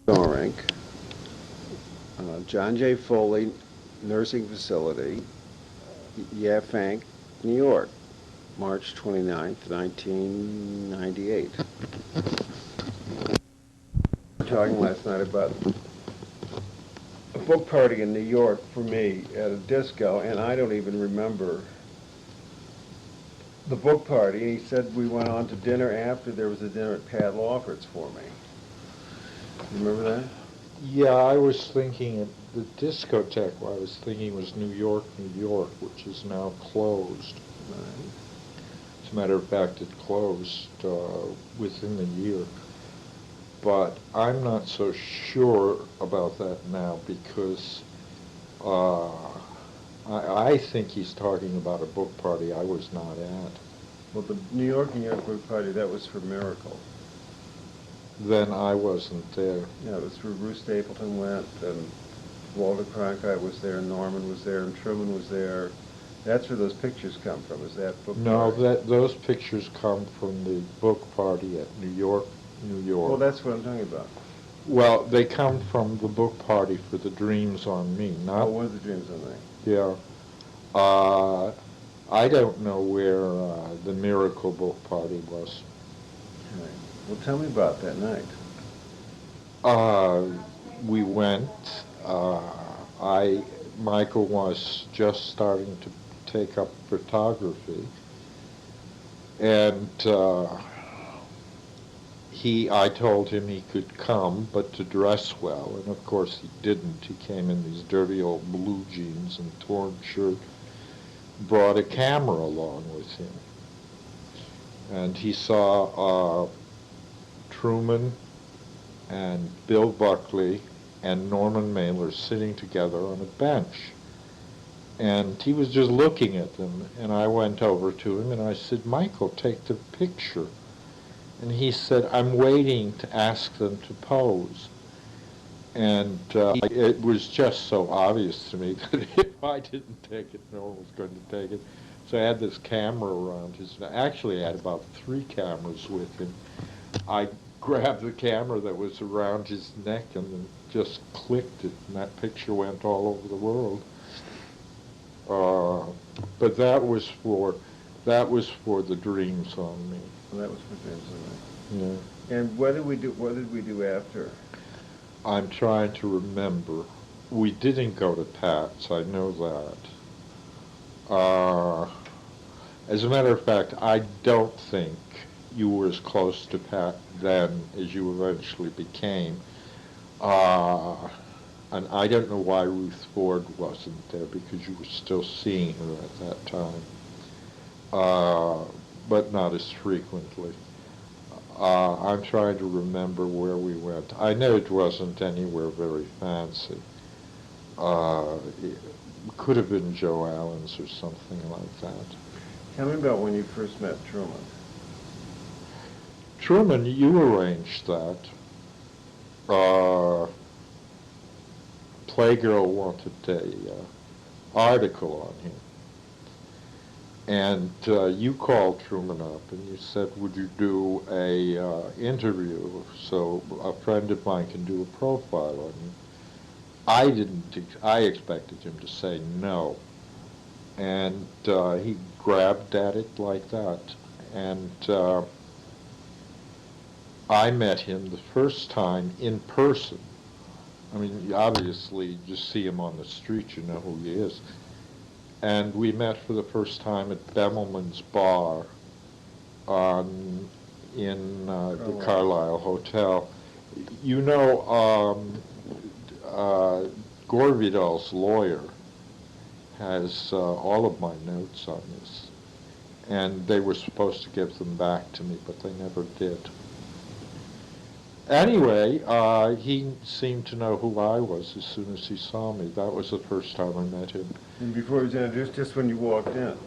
Zoerink, John J. Foley Nursing Facility, Yafank, New York, March 29th, 1998. We were talking last night about a book party in New York for me at a disco, and I don't even remember the book party. He said we went on to dinner after. There was a dinner at Pat Lawford's for me. You remember that? Yeah, I was thinking of the discotheque. I was thinking was New York, New York, which is now closed. Right. As a matter of fact, it closed within the year. But I'm not so sure about that now because uh, I think he's talking about a book party I was not at. Well, the New York book party, that was for Miracle. Then I wasn't there. Yeah, it was where Bruce Stapleton went, and Walter Cronkite was there, Norman was there, and Truman was there. That's where those pictures come from, is that book No, party? those pictures come from the book party at New York, New York. Well, that's what I'm talking about. Well, they come from the book party for the Dreams on Me, not. Oh, one of the Dreams on Me. Yeah. Uh, I don't know where the Miracle book party was. Right. Well, tell me about that night. Uh, we went. Uh, Michael was just starting to take up photography, and I told him he could come, but to dress well, and of course he didn't. He came in these dirty old blue jeans and torn shirt, brought a camera along with him. And he saw Truman and Bill Buckley and Norman Mailer sitting together on a bench. And he was just looking at them, and I went over to him and I said, "Michael, take the picture." And he said, "I'm waiting to ask them to pose." And it was just so obvious to me that if I didn't take it, no one was going to take it. So I had this camera around his neck. Actually, I had about 3 cameras with him. I grabbed the camera that was around his neck and then just clicked it, and that picture went all over the world. But that was for the Dreams on Me. Well, that was for Dreams on Me. Yeah. And what did we do? What did we do after? I'm trying to remember. We didn't go to Pat's, I know that. As a matter of fact, I don't think you were as close to Pat then as you eventually became. And I don't know why Ruth Ford wasn't there, because you were still seeing her at that time, but not as frequently. I'm trying to remember where we went. I know it wasn't anywhere very fancy. It could have been Joe Allen's or something like that. Tell me about when you first met Truman. Truman, you arranged that. Playgirl wanted a article on him. And you called Truman up and you said, "Would you do a interview so a friend of mine can do a profile on you?" I expected him to say no. And he grabbed at it like that. And I met him the first time in person. I mean, obviously, you just see him on the street, you know who he is. And we met for the first time at Bemelman's Bar in the Carlisle Hotel. You know, Gore Vidal's lawyer has all of my notes on this. And they were supposed to give them back to me, but they never did. Anyway, he seemed to know who I was as soon as he saw me. That was the first time I met him. And before he was introduced, just when you walked in?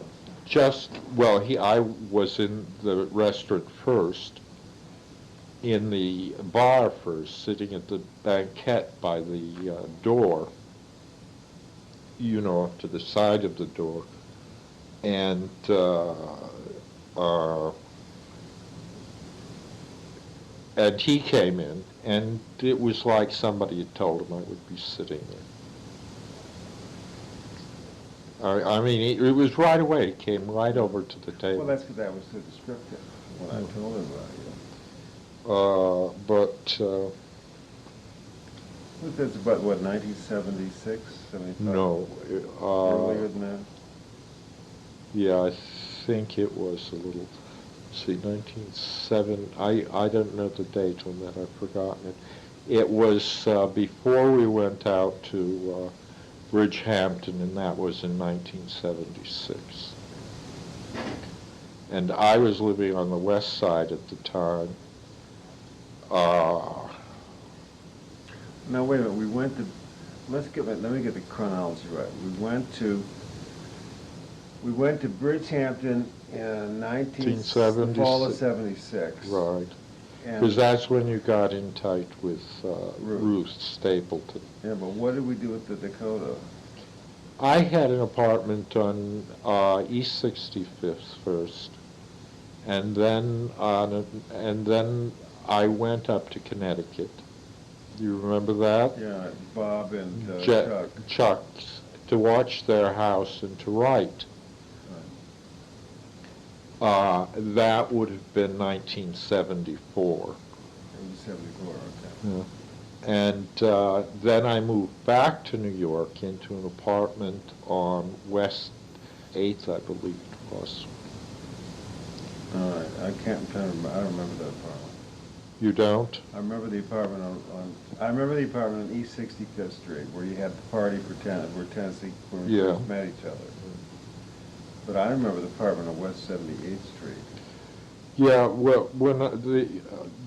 I was in the restaurant first, in the bar first, sitting at the banquette by the door, you know, up to the side of the door. And and he came in, and it was like somebody had told him I would be sitting there. I mean, it was right away. It came right over to the table. Well, that's because that was so descriptive when I told him about you. That's about, what, 1976, 75? No. Earlier than that? Yeah, I think it was a little, let's see, 1907, I don't know the date on that, I've forgotten it. It was before we went out to Bridgehampton, and that was in 1976. And I was living on the west side at the time. Now, wait a minute, we went to, let me get the chronology right. We went to Bridgehampton in the fall of 76. Right. And Because that's when you got in tight with Ruth Stapleton. yeah, but what did we do with the Dakota? I had an apartment on East 65th first, and then I went up to Connecticut. You remember that? Yeah, Bob and Chuck, to watch their house and to write. That would have been 1974. 74, okay. Yeah. And then I moved back to New York into an apartment on West 8th, I believe it was. All right, I don't remember that apartment. You don't? I remember the apartment on East 65th Street where you had the party for where we first met each other. But I remember the apartment on West 78th Street. Yeah, well, when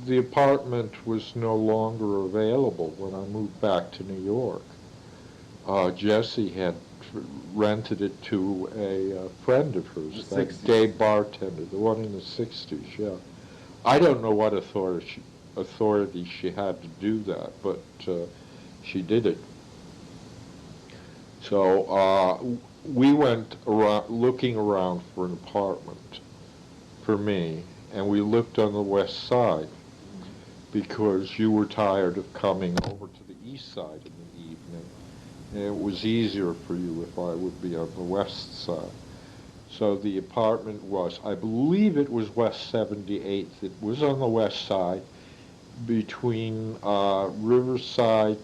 the apartment was no longer available when I moved back to New York, Jessie had rented it to a friend of hers, that gay bartender, the one in the 60s, yeah. I don't know what authority she had to do that, but she did it. So we went around looking around for an apartment for me, and we looked on the west side because you were tired of coming over to the east side in the evening, and it was easier for you if I would be on the west side. So the apartment was, I believe it was West 78th. It was on the west side between Riverside,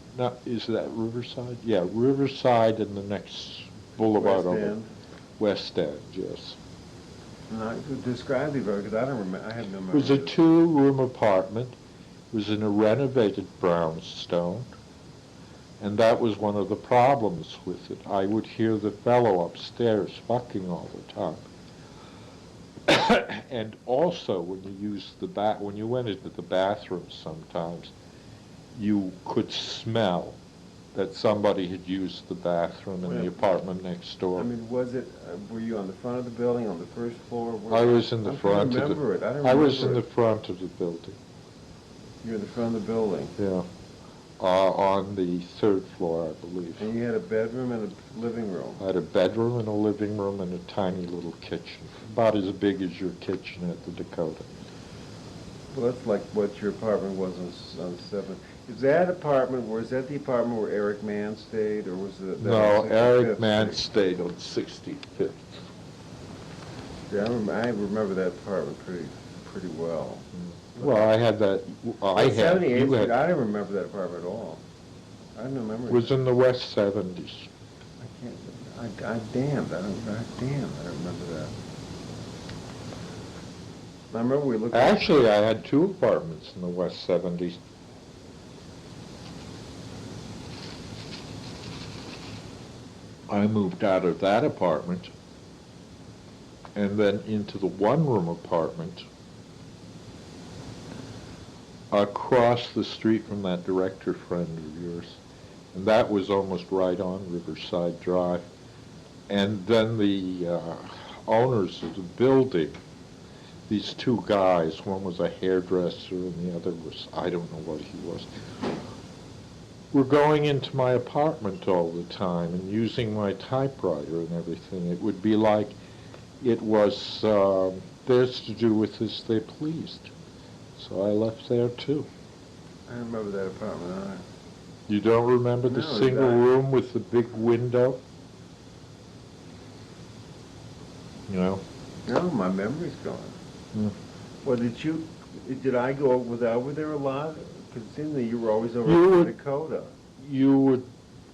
is that Riverside? Yeah, Riverside and the next boulevard over. West End, yes. Describe the apartment, because I don't remember, I have no memory. It was a 2-room apartment. It was in a renovated brownstone. And that was one of the problems with it. I would hear the fellow upstairs fucking all the time. And also, when you went into the bathroom sometimes, you could smell that somebody had used the bathroom in the apartment next door. I mean, were you on the front of the building, on the first floor? I was in the front of the... I was in the front of the building. You were in the front of the building? Yeah. On the 3rd floor, I believe. And you had a bedroom and a living room? I had a bedroom and a living room and a tiny little kitchen, about as big as your kitchen at the Dakota. Well, that's like what your apartment was on 7. Is that the apartment where Eric Mann stayed, or was it? No, Eric Mann stayed on 65th. Yeah, I remember that apartment pretty well. Well, I had that. I didn't remember that apartment at all. I had no memory. It was in the West 70s. I don't remember that. I remember we looked. Actually, I had 2 apartments in the West 70s. I moved out of that apartment and then into the 1-room apartment across the street from that director friend of yours. And that was almost right on Riverside Drive. And then the owners of the building, these 2 guys, one was a hairdresser and the other was, I don't know what he was, were going into my apartment all the time and using my typewriter and everything. It would be like it was theirs to do with as they pleased. So I left there too. I remember that apartment. You don't remember the No, single exactly. room with the big window? No. No, my memory's gone. Mm. Well, did I go over there a lot? Because it seemed that you were always over You at would- Dakota. You would,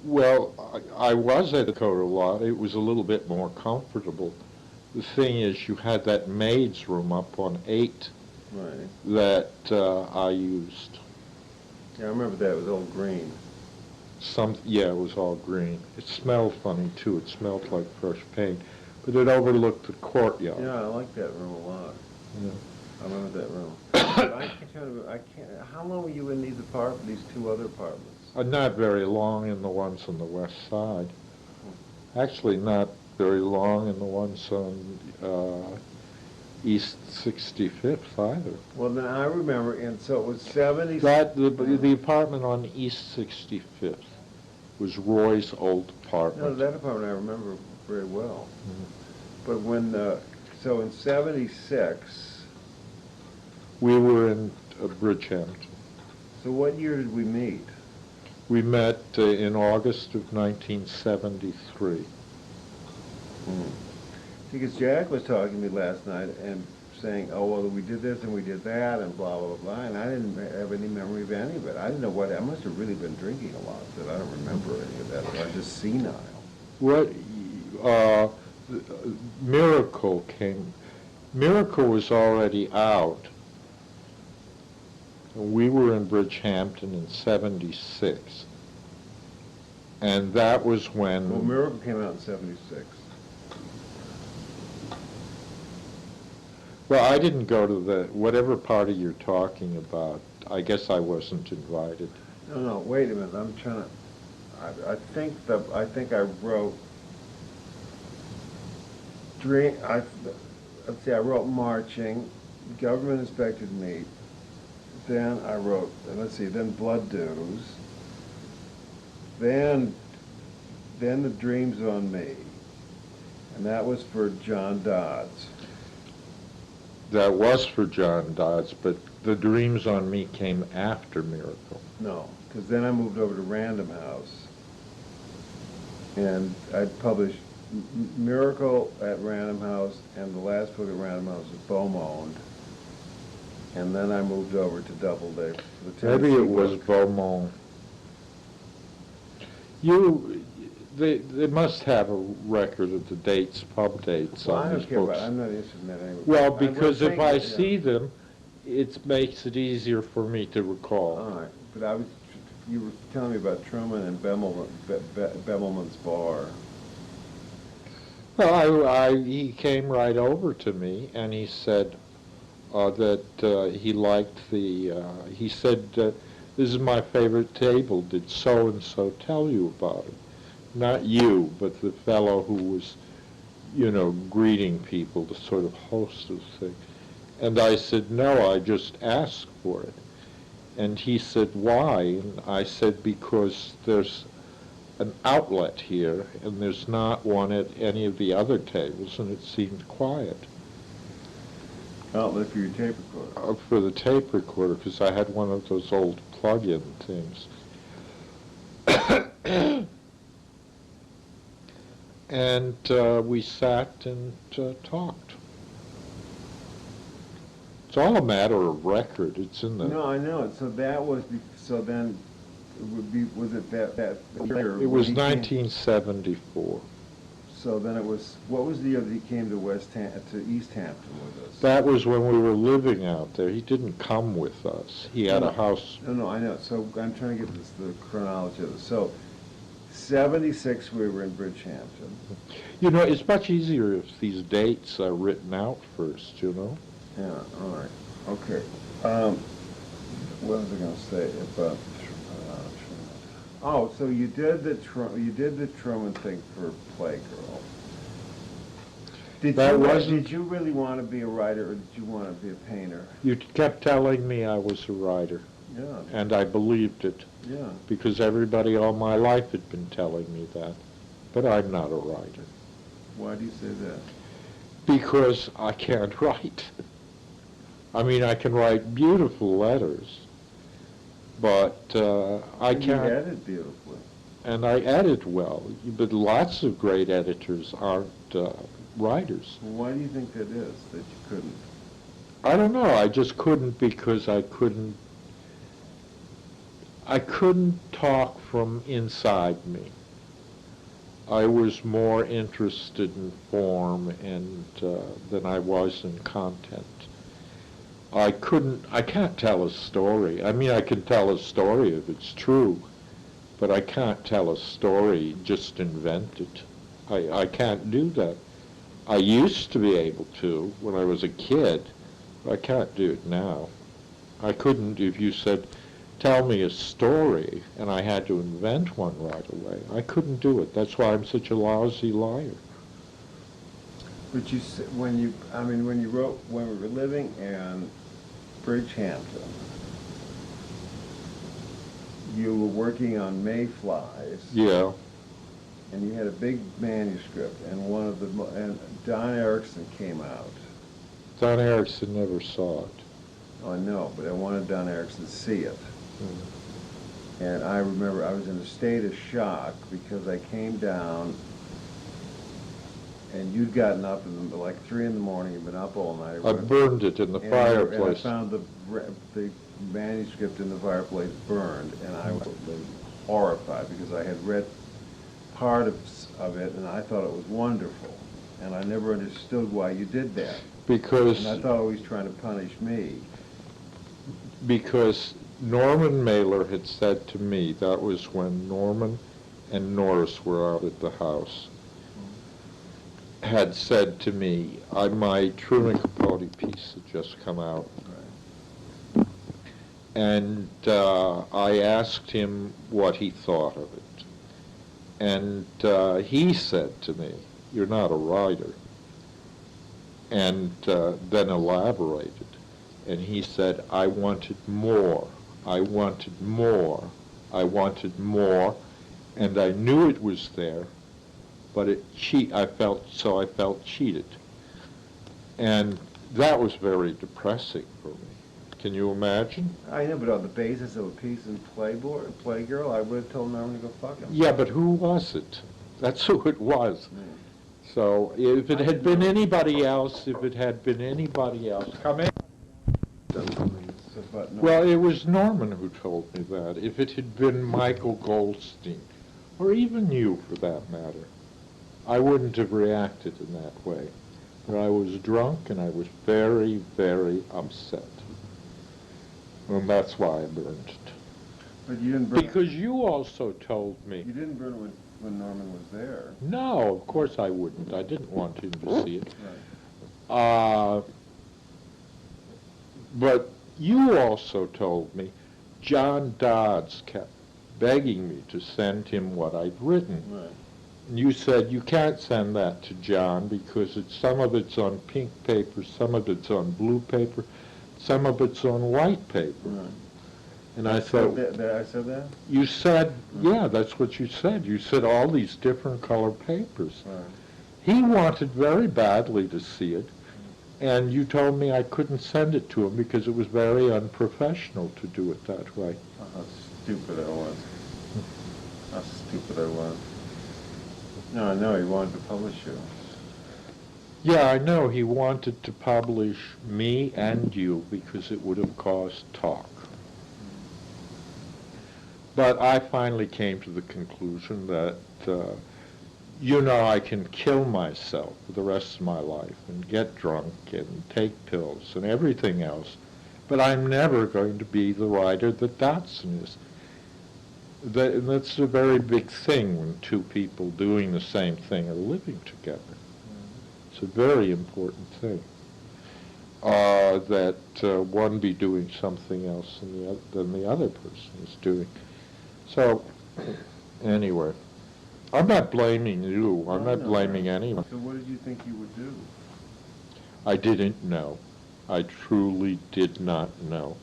well, I was at Dakota a lot. It was a little bit more comfortable. The thing is, you had that maid's room up on 8 Right. that I used. Yeah, I remember that. It was all green. Yeah, it was all green. It smelled funny, too. It smelled like fresh paint. But it overlooked the courtyard. Yeah, I like that room a lot. Yeah. I remember that room. But I can't, how long were you in these two other apartments? Not very long in the ones on the west side. Actually, not very long in the ones on East 65th either. Well, then I remember, and so it was 70. The apartment on East 65th was Roy's old apartment. No, that apartment I remember very well. But so in 76, We were in Bridgehampton. so what year did we meet? We met in August of 1973. Because Jack was talking to me last night and saying, oh, well, we did this and we did that and blah, blah, blah, and I didn't have any memory of any of it. I didn't know I must have really been drinking a lot, that I don't remember any of that, or I'm just senile. What, Miracle came, Miracle was already out. We were in Bridgehampton in 76. And that was when... Well, Miracle came out in 76. Well, I didn't go to whatever party you're talking about. I guess I wasn't invited. No, wait a minute, I'm trying to, I think I wrote, let's see, I wrote marching, government inspected meat, then I wrote, let's see, then blood dues, then the dreams on me, and that was for John Dodds. That was for John Dodds, but the Dreams on Me came after Miracle. No, because then I moved over to Random House, and I published Miracle at Random House, and the last book at Random House was Beaumont, and then I moved over to Doubleday for the Tennessee Maybe it was book. Beaumont. They must have a record of the dates, pub dates Well, I on don't these care books. about, I'm not interested in that anyway. Well, I'm because if saying I that, see them, it makes it easier for me to recall. All right, but you were telling me about Truman and Bemelman's bar. Well, he came right over to me and he said that he liked he said, this is my favorite table. Did so-and-so tell you about it? Not you, but the fellow who was, greeting people, the sort of host of the thing. And I said, no, I just asked for it. And he said, why? And I said, because there's an outlet here, and there's not one at any of the other tables, and it seemed quiet. Outlet for your tape recorder. For the tape recorder, because I had one of those old plug-in things. And we sat and talked. It's all a matter of record. It's in the... No, I know it. So that was, so then, it would be, was it that year? It was when he came- 1974. So then it was, what was the year that he came to East Hampton with us? That was when we were living out there. He didn't come with us. He had a house. No, I know. So I'm trying to get the chronology of this. So 76 we were in Bridgehampton. It's much easier if these dates are written out first, Yeah, all right. Okay. What was I going to say about oh, so you did the Truman thing for Playgirl. Did you really want to be a writer, or did you want to be a painter? You kept telling me I was a writer, Yeah. and I believed it, Yeah. because everybody all my life had been telling me that. But I'm not a writer. Why do you say that? Because I can't write. I mean, I can write beautiful letters, but I And you can't. edit beautifully. And I edit well, but lots of great editors aren't writers. Why do you think that is, that you couldn't? I don't know. I just couldn't because I couldn't. I couldn't talk from inside me. I was more interested in form and than I was in content. I can't tell a story. I mean, I can tell a story if it's true, but I can't tell a story, just invent it. I can't do that. I used to be able to when I was a kid, but I can't do it now. I couldn't if you said, tell me a story, and I had to invent one right away. I couldn't do it. That's why I'm such a lousy liar. But you said, when you wrote, when we were living in Bridgehampton, you were working on mayflies. Yeah. And you had a big manuscript, and and Don Erickson came out. Don Erickson never saw it. Oh, I know, but I wanted Don Erickson to see it. Mm. And I remember I was in a state of shock because I came down and you'd gotten up like 3 in the morning, you'd been up all night. I burned it in the fireplace. And I found the manuscript in the fireplace burned, and I was horrified because I had read part of it and I thought it was wonderful. And I never understood why you did that. Because... And I thought he was trying to punish me. Because Norman Mailer had said to me, that was when Norman and Norris were out at the house, had said to me, my Truman Capote piece had just come out. Right. And I asked him what he thought of it. And he said to me, you're not a writer. And then elaborated. And he said, I wanted more, I wanted more, I wanted more, and I knew it was there, but I felt cheated. And that was very depressing for me. Can you imagine? I know, but on the basis of a piece in Playgirl, I would have told Norman to go fuck him. Yeah, but who was it? That's who it was. Mm. So if it had been anybody else, come in. Well, it was Norman who told me that. If it had been Michael Goldstein, or even you for that matter, I wouldn't have reacted in that way. But I was drunk and I was very, very upset. And that's why I burned it. But you didn't burn because you also told me. You didn't burn it when Norman was there. No, of course I wouldn't. I didn't want him to see it. Right. But you also told me John Dodds kept begging me to send him what I'd written. Right. And you said, you can't send that to John because some of it's on pink paper, some of it's on blue paper, some of it's on white paper. Right. And I thought... I said that? You said, yeah, that's what you said. You said all these different color papers. Right. He wanted very badly to see it. And you told me I couldn't send it to him because it was very unprofessional to do it that way. Oh, how stupid I was. How stupid I was. No, I know he wanted to publish you. Yeah, I know. He wanted to publish me and you because it would have caused talk. But I finally came to the conclusion that I can kill myself for the rest of my life and get drunk and take pills and everything else, but I'm never going to be the writer that Dodson is. That's a very big thing when two people doing the same thing are living together. It's a very important thing that one be doing something else than the other person is doing. So, anyway. I'm not blaming you. I'm not blaming anyone. So what did you think you would do? I didn't know. I truly did not know.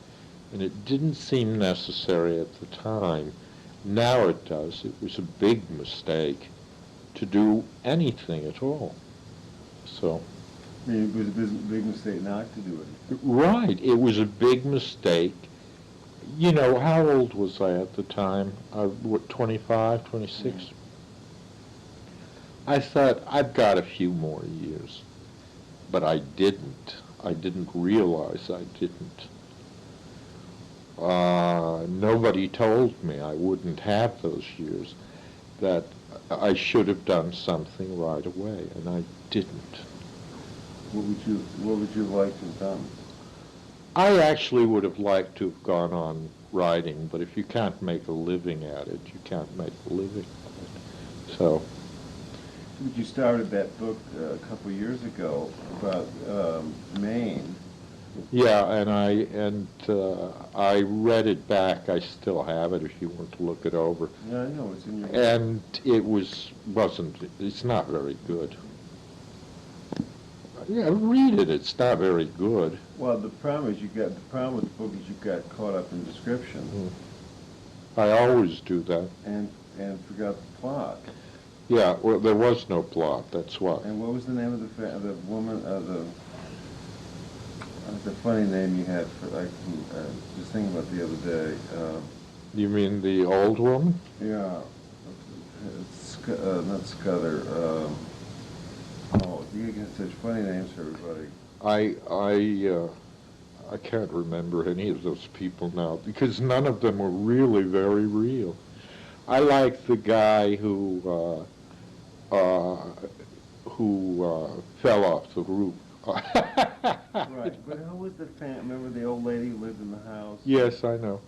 And it didn't seem necessary at the time. Now it does. It was a big mistake to do anything at all. So, I mean, it was a big mistake not to do it. Right, it was a big mistake. You know, how old was I at the time? What, 25, 26? Mm. I thought, I've got a few more years. But I didn't. I didn't realize I didn't. Nobody told me I wouldn't have those years, that I should have done something right away, and I didn't. What would you have liked to have done? I actually would have liked to have gone on writing, but if you can't make a living at it, you can't make a living at it. So. But you started that book a couple of years ago about Maine. Yeah, and I read it back. I still have it if you want to look it over. Yeah, I know, it's in your book. And it wasn't, it's not very good. Yeah, read it, it's not very good. Well, the problem with the book is you got caught up in description. I always do that. And forgot the plot. Yeah, well, there was no plot, that's what. And what was the name of the woman, the funny name you had for, like, just thinking about the other day. You mean the old woman? Yeah. It's, not Scudder. You get such funny names for everybody. I can't remember any of those people now, because none of them were really very real. I like the guy who fell off the roof. Right, but who was the remember the old lady who lived in the house? Yes, I know.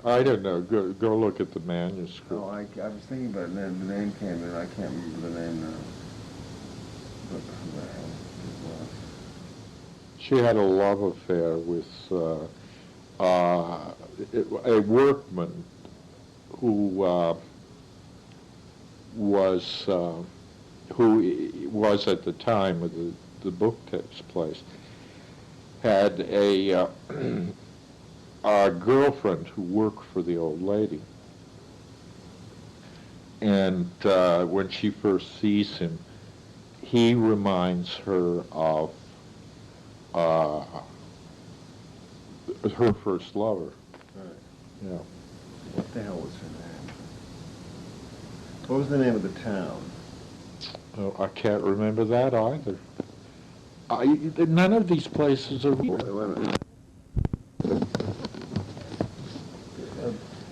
I don't know. Go look at the manuscript. Oh, I was thinking about it, and then the name came in. I can't remember the name now. But who the hell it was? She had a love affair with a workman who was at the time of the book takes place, had a girlfriend who worked for the old lady. And when she first sees him, he reminds her of her first lover. Right. Yeah. What the hell was her name? What was the name of the town? Oh, I can't remember that either. None of these places are real. Wait a minute.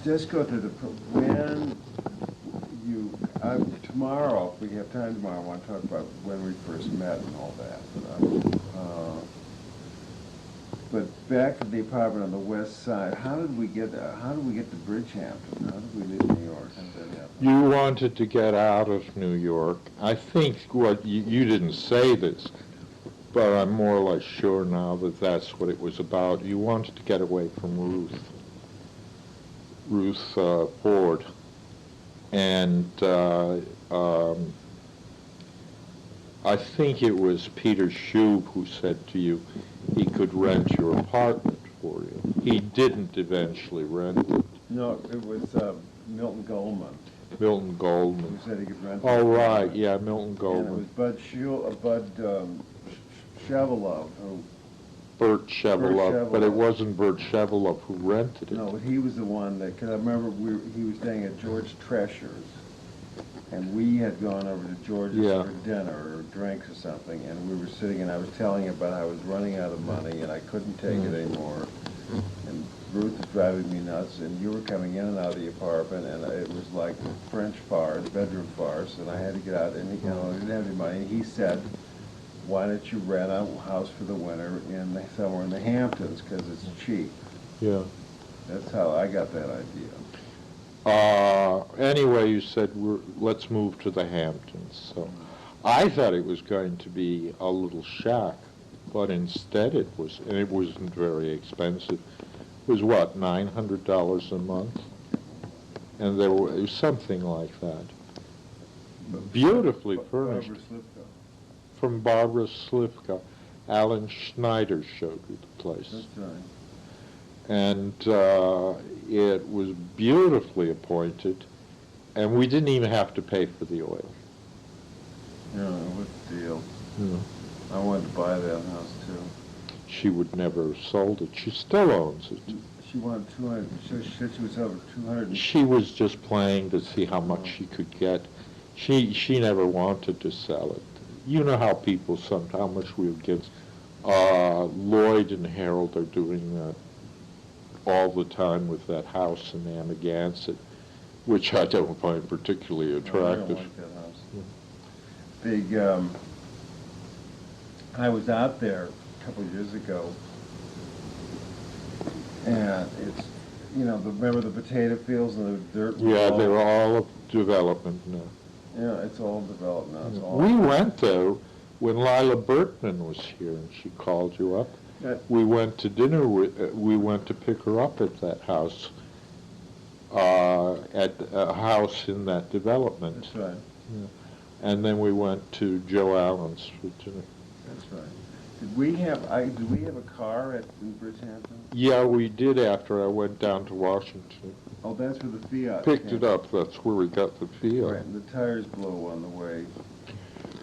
Just go to when tomorrow, if we have time tomorrow, I want to talk about when we first met and all that. But back to the apartment on the west side, how did we get to Bridgehampton? How did we leave New York? How did that happen? You wanted to get out of New York. I think what you didn't say this, but I'm more or less sure now that that's what it was about. You wanted to get away from Ruth Ford. And I think it was Peter Shube who said to you he could rent your apartment for you. He didn't eventually rent it. No, it was Milton Goldman. Milton Goldman. Who said he could rent it. Oh, right, yeah, Milton Goldman. And it was Bud Shevelove who... Bert Shevelove, but it wasn't Bert Shevelove who rented it. No, but he was the one that, because I remember he was staying at George Treasure's, and we had gone over to George's for dinner or drinks or something, and we were sitting, and I was telling him about how I was running out of money, and I couldn't take it anymore, and Ruth was driving me nuts, and you were coming in and out of the apartment, and it was like French farce, bedroom farce, and I had to get out, and I didn't have any money, and he said, why don't you rent a house for the winter somewhere in the Hamptons, because it's cheap. Yeah. That's how I got that idea. Anyway, you said let's move to the Hamptons. So I thought it was going to be a little shack, but instead it wasn't very expensive. It was what, $900 a month? And it was something like that. Beautifully furnished. From Barbara Slivka. Alan Schneider showed me the place. That's right. And it was beautifully appointed, and we didn't even have to pay for the oil. Yeah, what the deal? Yeah. I wanted to buy that house too. She would never have sold it. She still owns it. She wanted 200, she said she was over 200. She was just playing to see how much she could get. She never wanted to sell it. You know how people sometimes, how much we would give. Lloyd and Harold are doing that all the time with that house in Amagansett, which I don't find particularly attractive. I don't like that house. Big, I was out there a couple of years ago, and it's, remember the potato fields and the dirt? Yeah, they're all development now. Yeah, it's all developed now. It's all. We went there when Lila Bertman was here, and she called you up. Yeah. We went to dinner we went to pick her up at that house, at a house in that development. That's right. Yeah. And then we went to Joe Allen's for dinner. That's right. Did we have a car in Bridgehampton? Yeah, we did after I went down to Washington. Oh, that's where the Fiat Picked came. it up, that's where we got the Fiat. Right, and the tires blow on the way.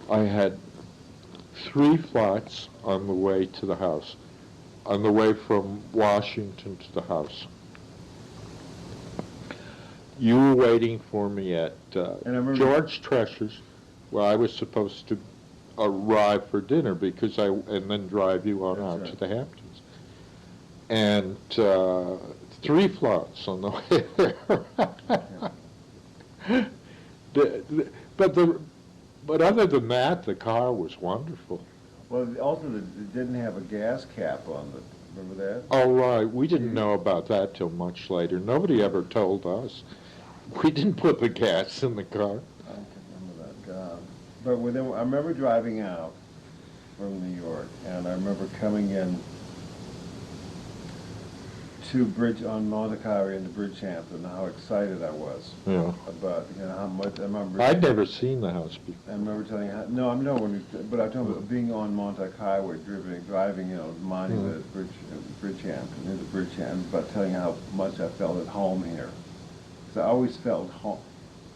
I had 3 flights on the way to the house, on the way from Washington to the house. You were waiting for me at George Treasure's, where I was supposed to arrive for dinner and then drive you on out to the Hamptons. And 3 flights on the way there. But other than that, the car was wonderful. Well, also, it didn't have a gas cap on it. Remember that? Oh, right. We didn't know about that till much later. Nobody ever told us. We didn't put the gas in the car. I can't remember that. God. But I remember driving out from New York, and I remember coming in to Bridge on Montecarlo into Bridgehampton, how excited I was. Yeah. About how much I remember. I'd never seen the house before. I remember telling you how. No, I'm not. But I'm talking about being on Montauk Highway, driving, Monument at Bridgehampton, into Bridgehampton. About telling you how much I felt at home here. Because I always felt home.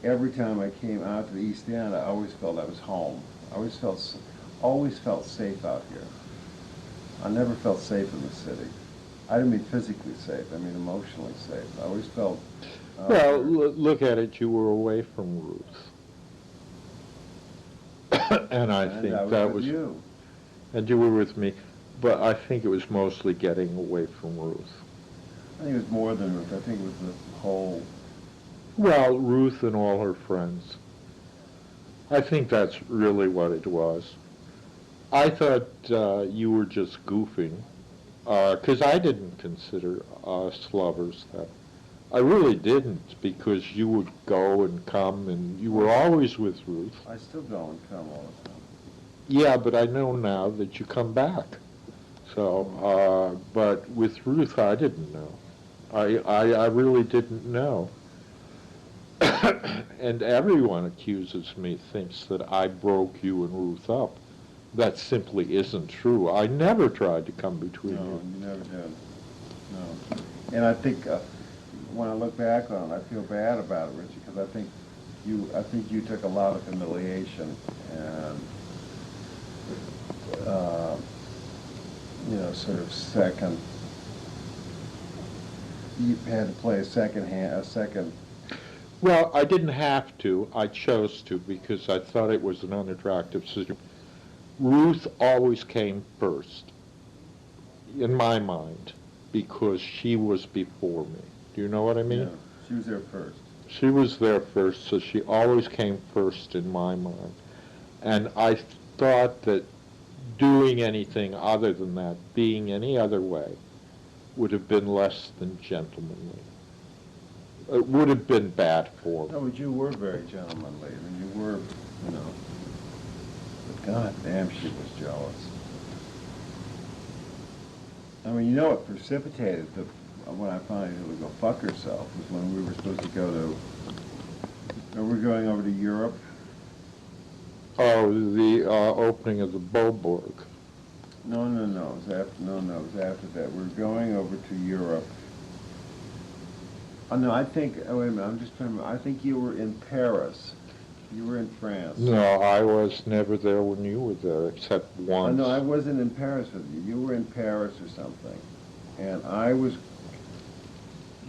Every time I came out to the East End, I always felt I was home. I always felt safe out here. I never felt safe in the city. I didn't mean physically safe. I mean emotionally safe. I always felt. Well, look at it. You were away from Ruth, and I think that was. You. And you were with me, but I think it was mostly getting away from Ruth. I think it was more than Ruth. I think it was the whole. Well, Ruth and all her friends. I think that's really what it was. I thought you were just goofing, because I didn't consider us lovers then. I really didn't, because you would go and come, and you were always with Ruth. I still go and come all the time. Yeah, but I know now that you come back. So, but with Ruth, I didn't know. I really didn't know. And everyone accuses me, thinks that I broke you and Ruth up. That simply isn't true. I never tried to come between you. No, you never did. No. And I think when I look back on it, I feel bad about it, Richie, because I think you took a lot of humiliation and sort of second. You had to play a second. Well, I didn't have to. I chose to because I thought it was an unattractive situation. Ruth always came first, in my mind, because she was before me. Do you know what I mean? Yeah, she was there first. She was there first, so she always came first in my mind. And I thought that doing anything other than that, being any other way, would have been less than gentlemanly. It would have been bad form. No, but you were very gentlemanly. I mean, you were, but God damn, she was jealous. I mean, what precipitated when I finally had to go fuck herself was when we were supposed to go to, we're going over to Europe. Oh, the opening of the Boborg. No, it was after that. We're going over to Europe. Oh, no, wait a minute, I'm just trying to remember. I think you were in Paris You were in France. No, I was never there when you were there, except once. No, I wasn't in Paris with you. You were in Paris or something. And I was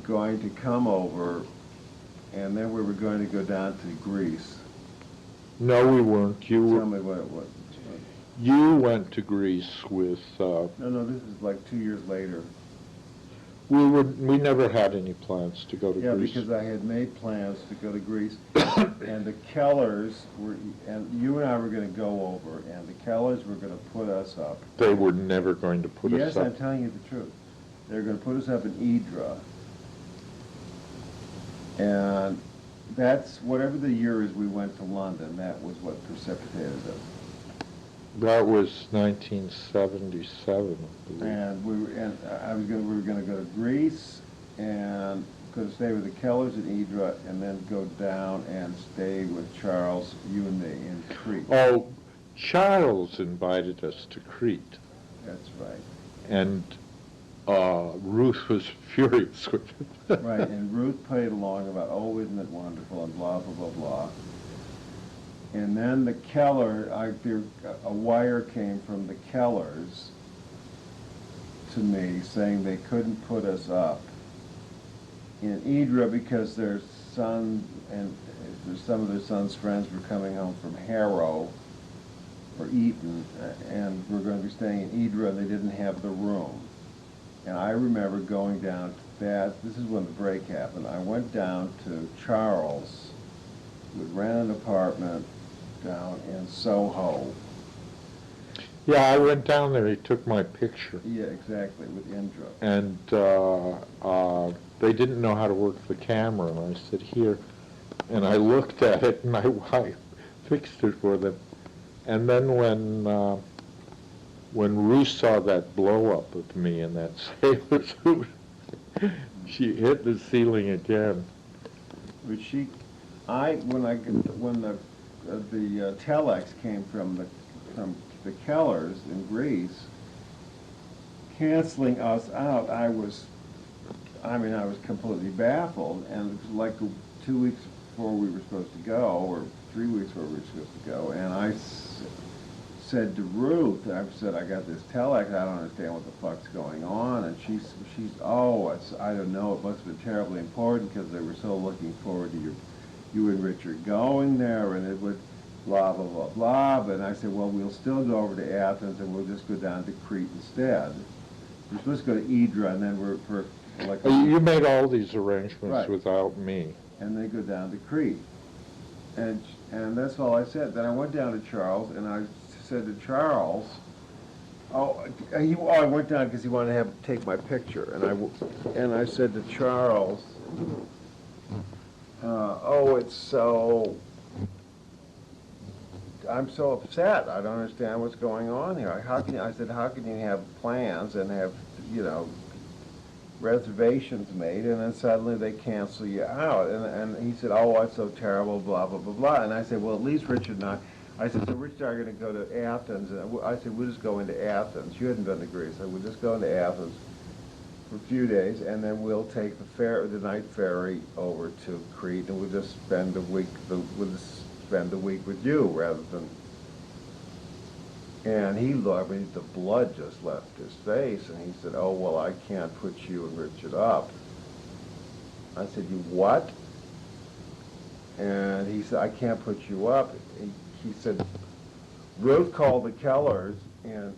going to come over, and then we were going to go down to Greece. No, we weren't. Tell me what it was. You went to Greece with. No, this is like 2 years later. We never had any plans to go to Greece. Yeah, because I had made plans to go to Greece, and the Kellers were, and you and I were going to go over, and the Kellers were going to put us up. They were never going to put us up. Yes, I'm telling you the truth. They were going to put us up in Idra, and that's whatever the year is we went to London. That was what precipitated it. That was 1977, I believe. And we were going to go to Greece and going to stay with the Kellers in Idra, and then go down and stay with Charles, you and me, in Crete. Oh, Charles invited us to Crete. That's right. And Ruth was furious with it. Right, and Ruth played along about, oh, isn't it wonderful, and blah, blah, blah, blah. And then the Keller, a wire came from the Kellers to me saying they couldn't put us up in Idra because their son and some of their son's friends were coming home from Harrow or Eton, and we're going to be staying in Idra, and they didn't have the room. And I remember going down to that. This is when the break happened. I went down to Charles, who had rented an apartment down in Soho. Yeah, I went down there. He took my picture. Yeah, exactly, with Indra. And they didn't know how to work the camera, and I said, here. And I looked at it, and my wife fixed it for them. And then when Ruth saw that blow-up of me in that sailor suit, she hit the ceiling again. But when the telex came from the Kellers in Greece, canceling us out, I was completely baffled. And it was like 2 weeks before we were supposed to go, or 3 weeks before we were supposed to go, and I said to Ruth, I said, I got this telex, I don't understand what the fuck's going on. And she's I don't know, it must have been terribly important because they were so looking forward to you and Richard going there, and it would blah, blah, blah, blah. But I said, well, we'll still go over to Athens, and we'll just go down to Crete instead. We're supposed to go to Idra, and then we're for like You made all these arrangements right. Without me. And then go down to Crete. And that's all I said. Then I went down to Charles, and I said to Charles, I went down because he wanted to take my picture, and I said to Charles, I'm so upset. I don't understand what's going on here. How can you have plans and have, reservations made, and then suddenly they cancel you out? And he said, oh, it's so terrible, blah, blah, blah, blah. And I said, well, at least Richard and I said, so Richard and I are going to go to Athens. And I said, we'll just go into Athens. You hadn't been to Greece. I said, we'll just go into Athens for a few days, and then we'll take the night ferry over to Crete, and we'll just spend a week with you rather than. And he looked, the blood just left his face, and he said, oh, well, I can't put you and Richard up. I said, you what? And he said, I can't put you up. He said, Ruth called the Kellers in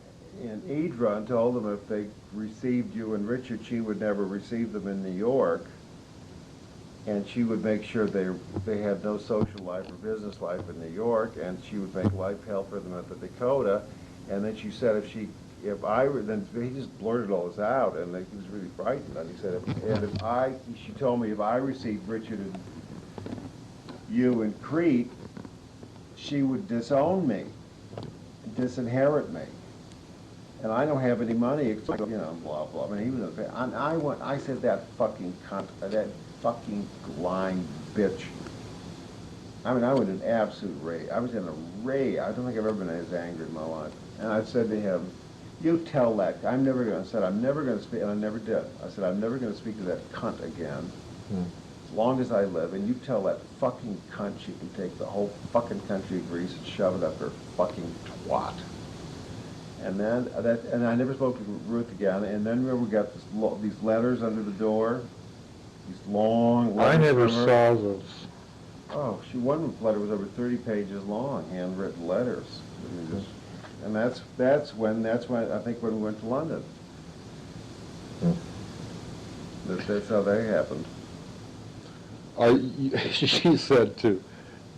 Idra and told them if they received you and Richard, she would never receive them in New York, and she would make sure they had no social life or business life in New York, and she would make life hell for them at the Dakota. And then she said then he just blurted all this out, and he was really frightened. And he said, she told me if I received Richard and you in Crete, she would disown me, disinherit me. And I don't have any money, blah, blah. I mean, I said, that fucking cunt, that fucking lying bitch. I mean, I was in absolute rage. I was in a rage. I don't think I've ever been as angry in my life. And I said to him, you tell that, I'm never going to speak, and I never did. I said, I'm never going to speak to that cunt again. as long as I live, and you tell that fucking cunt she can take the whole fucking country of Greece and shove it up her fucking twat. And then, and I never spoke to Ruth again, and then remember we got these letters under the door, these long letters. I never from her. saw those. Oh, one letter was over 30 pages long, handwritten letters. And that's when I think when we went to London. That's how that happened. She said to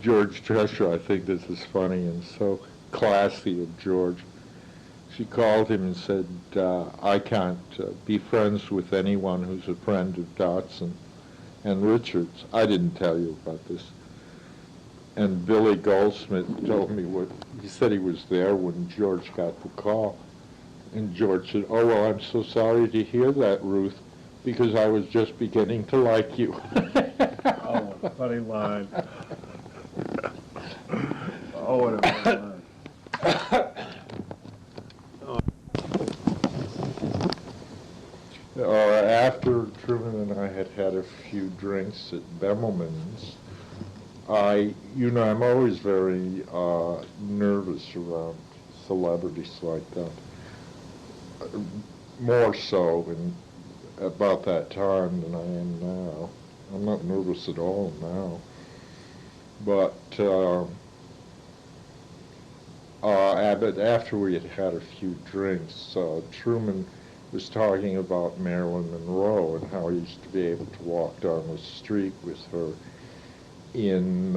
George Drescher, I think this is funny and so classy of George, she called him and said, I can't be friends with anyone who's a friend of Dotson and Richards. I didn't tell you about this. And Billy Goldsmith told me he said he was there when George got the call. And George said, oh, well, I'm so sorry to hear that, Ruth, because I was just beginning to like you. Oh, funny line. Oh, what a funny line. After Truman and I had had a few drinks at Bemelman's, I'm always very nervous around celebrities like that. More so about that time than I am now. I'm not nervous at all now. But after we had had a few drinks, Truman was talking about Marilyn Monroe and how he used to be able to walk down the street with her in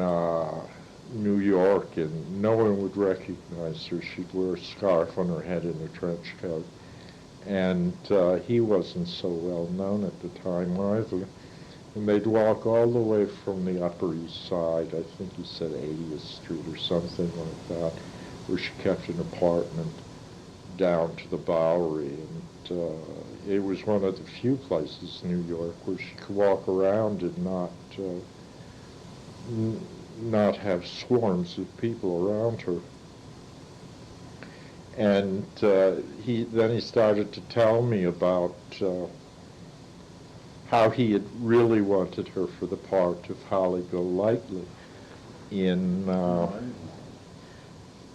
New York and no one would recognize her. She'd wear a scarf on her head and a trench coat. And he wasn't so well known at the time either. And they'd walk all the way from the Upper East Side, I think he said 80th Street or something like that, where she kept an apartment, down to the Bowery. And it was one of the few places in New York where she could walk around and not have swarms of people around her. And then he started to tell me about how he had really wanted her for the part of Holly Golightly in...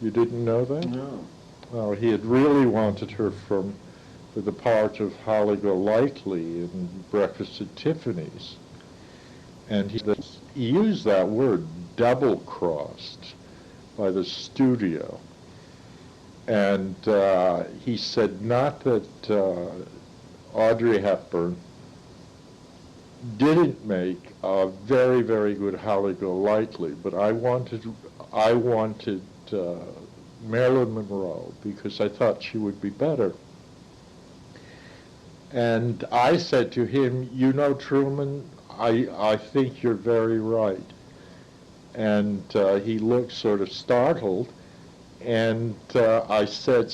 You didn't know that? No. Well, he had really wanted her for the part of Holly Golightly in Breakfast at Tiffany's. And he used that word, double-crossed, by the studio. And he said not that Audrey Hepburn didn't make a very, very good Holly Golightly, but I wanted Marilyn Monroe because I thought she would be better. And I said to him, you know, Truman, I think you're very right. And he looked sort of startled. And I said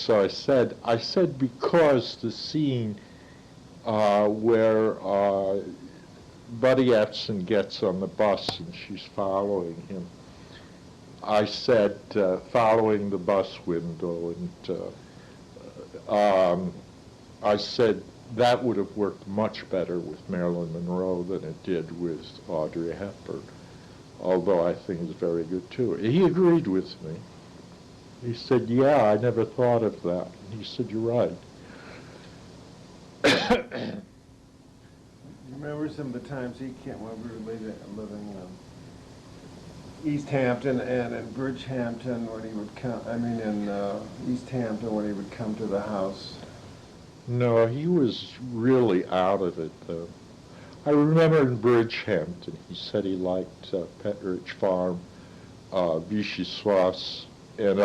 because the scene where Buddy Ebsen gets on the bus and she's following him, I said, following the bus window, and I said that would have worked much better with Marilyn Monroe than it did with Audrey Hepburn, although I think it's very good too. He agreed with me. He said, yeah, I never thought of that. And he said, you're right. You remember some of the times he came when we were living East Hampton and in Bridgehampton when he would come, in East Hampton when he would come to the house? No, he was really out of it, though. I remember in Bridgehampton, he said he liked Petridge Farm, Vichy Sauce, and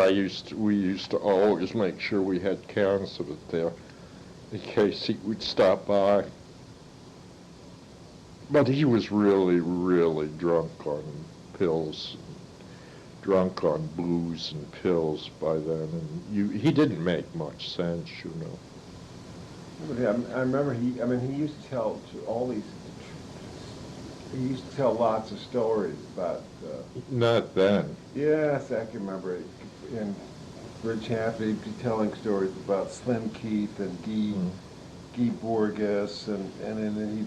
we used to always make sure we had cans of it there in case he would stop by. But he was really, really drunk on pills, drunk on booze and pills by then, and he didn't make much sense, you know. Yeah, I remember he used to tell he used to tell lots of stories about... Not then. Yes, I can remember it. In Bridgehampton, he'd be telling stories about Slim Keith and Guy Borges, and then he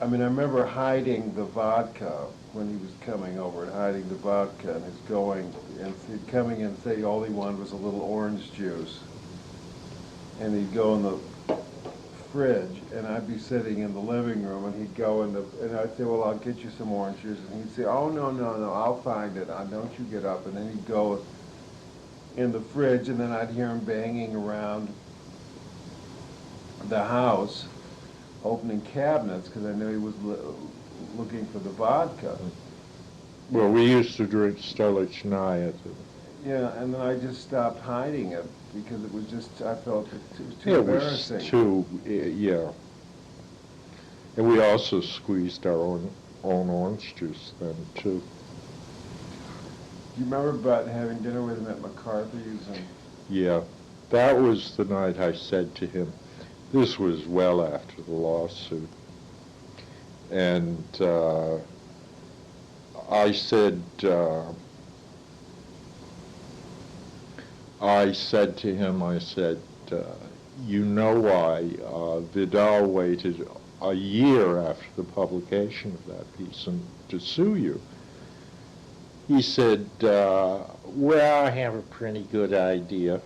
I mean, I remember hiding the vodka when he was coming over and hiding the vodka and he's going and he'd coming in and say all he wanted was a little orange juice. And he'd go in the fridge and I'd be sitting in the living room and he'd go in the, and I'd say, well, I'll get you some orange juice. And he'd say, oh, no, no, no, I'll find it. Don't you get up. And then he'd go in the fridge and then I'd hear him banging around the house opening cabinets because I knew he was looking for the vodka. Well, we used to drink Stolichnaya. Yeah, and then I just stopped hiding it because it was just, I felt it was too It embarrassing. was too, yeah. And we also squeezed our own orange juice then, too. Do you remember about having dinner with him at McCarthy's? Yeah, that was the night I said to him, this was well after the lawsuit, and I said to him, I said, you know why Vidal waited a year after the publication of that piece to sue you? He said, well, I have a pretty good idea.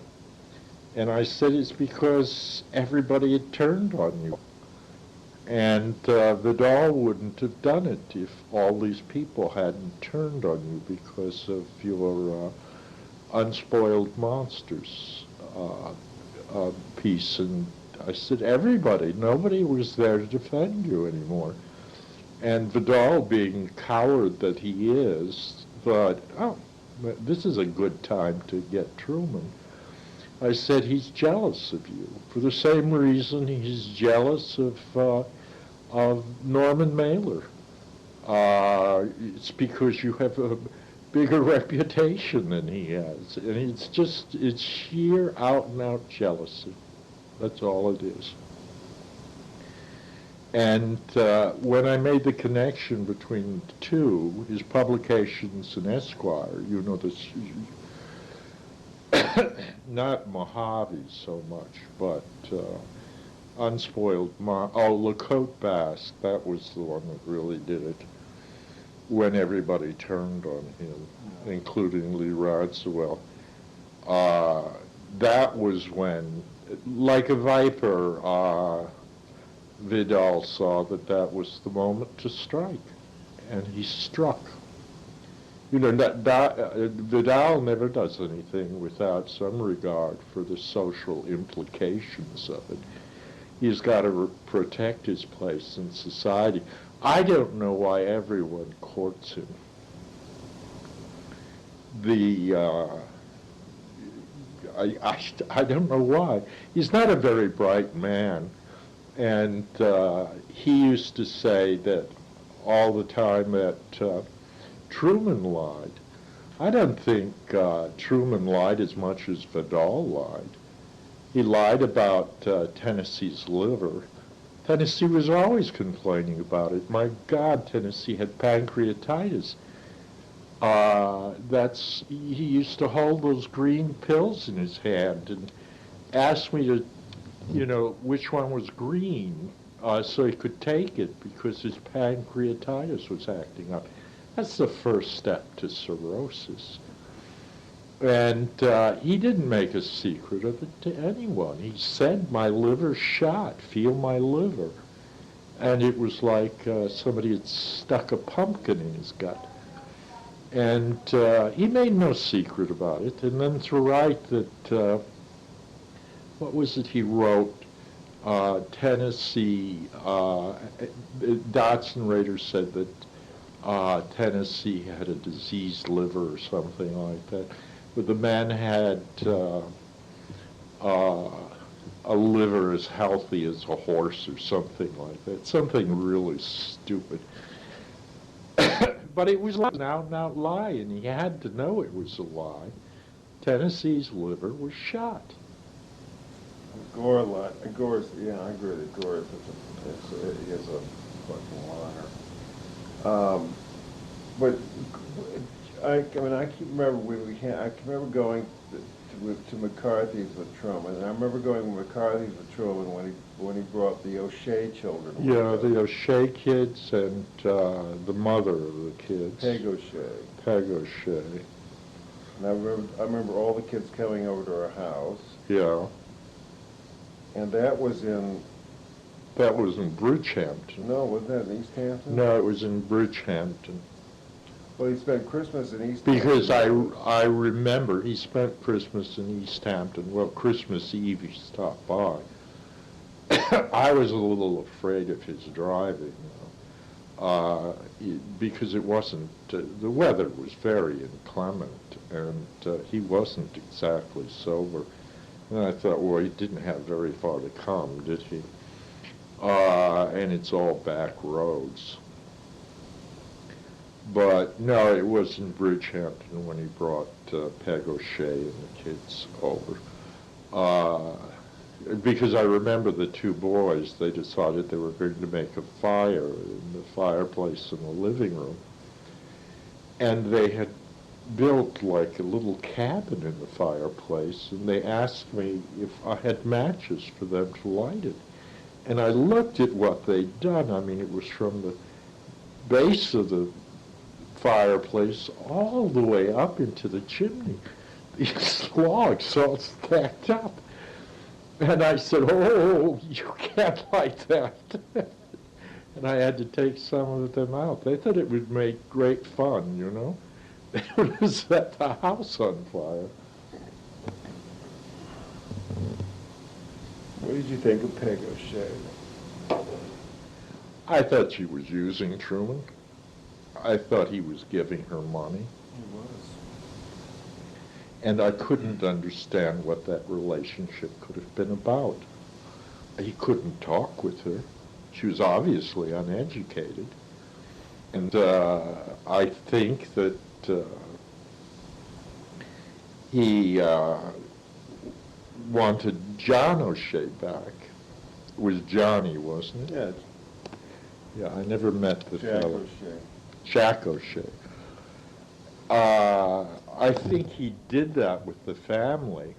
And I said, it's because everybody had turned on you. And Vidal wouldn't have done it if all these people hadn't turned on you because of your Unspoiled Monsters piece. And I said, everybody, nobody was there to defend you anymore. And Vidal, being the coward that he is, thought, oh, this is a good time to get Truman. I said, he's jealous of you for the same reason he's jealous of Norman Mailer. It's because you have a bigger reputation than he has. And it's sheer out-and-out jealousy. That's all it is. And when I made the connection between the two, his publications in Esquire, you know, this, not Mojave so much, but Unspoiled, LaCote Bass, that was the one that really did it, when everybody turned on him, including Lee Radziwill. That was when, like a viper, Vidal saw that was the moment to strike, and he struck. You know, Vidal never does anything without some regard for the social implications of it. He's got to protect his place in society. I don't know why everyone courts him. I don't know why. He's not a very bright man. And he used to say that all the time that Truman lied. I don't think Truman lied as much as Vidal lied. He lied about Tennessee's liver. Tennessee was always complaining about it. My God, Tennessee had pancreatitis. He used to hold those green pills in his hand and ask me to, you know, which one was green, so he could take it because his pancreatitis was acting up. That's the first step to cirrhosis. And he didn't make a secret of it to anyone. He said, my liver's shot, feel my liver. And it was like somebody had stuck a pumpkin in his gut. And he made no secret about it. And then to write that, what was it he wrote? Tennessee, Dotson Rader said that Tennessee had a diseased liver or something like that. But the man had a liver as healthy as a horse or something like that. Something really stupid. But it was an out-and-out lie, and he had to know it was a lie. Tennessee's liver was shot. Gore, yeah, I agree that Gore is a fucking liar. But I mean, I keep remember I can remember going to McCarthy's with Truman, and I remember going to McCarthy's with Truman when he brought the O'Shea children. Yeah, the O'Shea kids and the mother of the kids. Peg O'Shea. Peg O'Shea. And I remember all the kids coming over to our house. Yeah. And that was in... That was in Bridgehampton. No, wasn't that in East Hampton? No, it was in Bridgehampton. Well, he spent Christmas in East Because Hampton. I remember he spent Christmas in East Hampton. Well, Christmas Eve he stopped by. I was a little afraid of his driving, because it wasn't, the weather was very inclement, and he wasn't exactly sober. And I thought, well, he didn't have very far to come, did he? And it's all back roads. But no, it was in Bridgehampton when he brought Peg O'Shea and the kids over. Because I remember the two boys, they decided they were going to make a fire in the fireplace in the living room. And they had built like a little cabin in the fireplace, and they asked me if I had matches for them to light it. And I looked at what they'd done. I mean, it was from the base of the fireplace all the way up into the chimney. These logs all stacked up. And I said, oh, you can't light that. And I had to take some of them out. They thought it would make great fun, you know. They would have set the house on fire. What did you think of Peg O'Shea? I thought she was using Truman. I thought he was giving her money. He was. And I couldn't understand what that relationship could have been about. He couldn't talk with her. She was obviously uneducated. And I think that he wanted John O'Shea back. It was Johnny, wasn't it? Yeah. Yeah, I never met the Jack fellow. O'Shea. Jack O'Shea. I think he did that with the family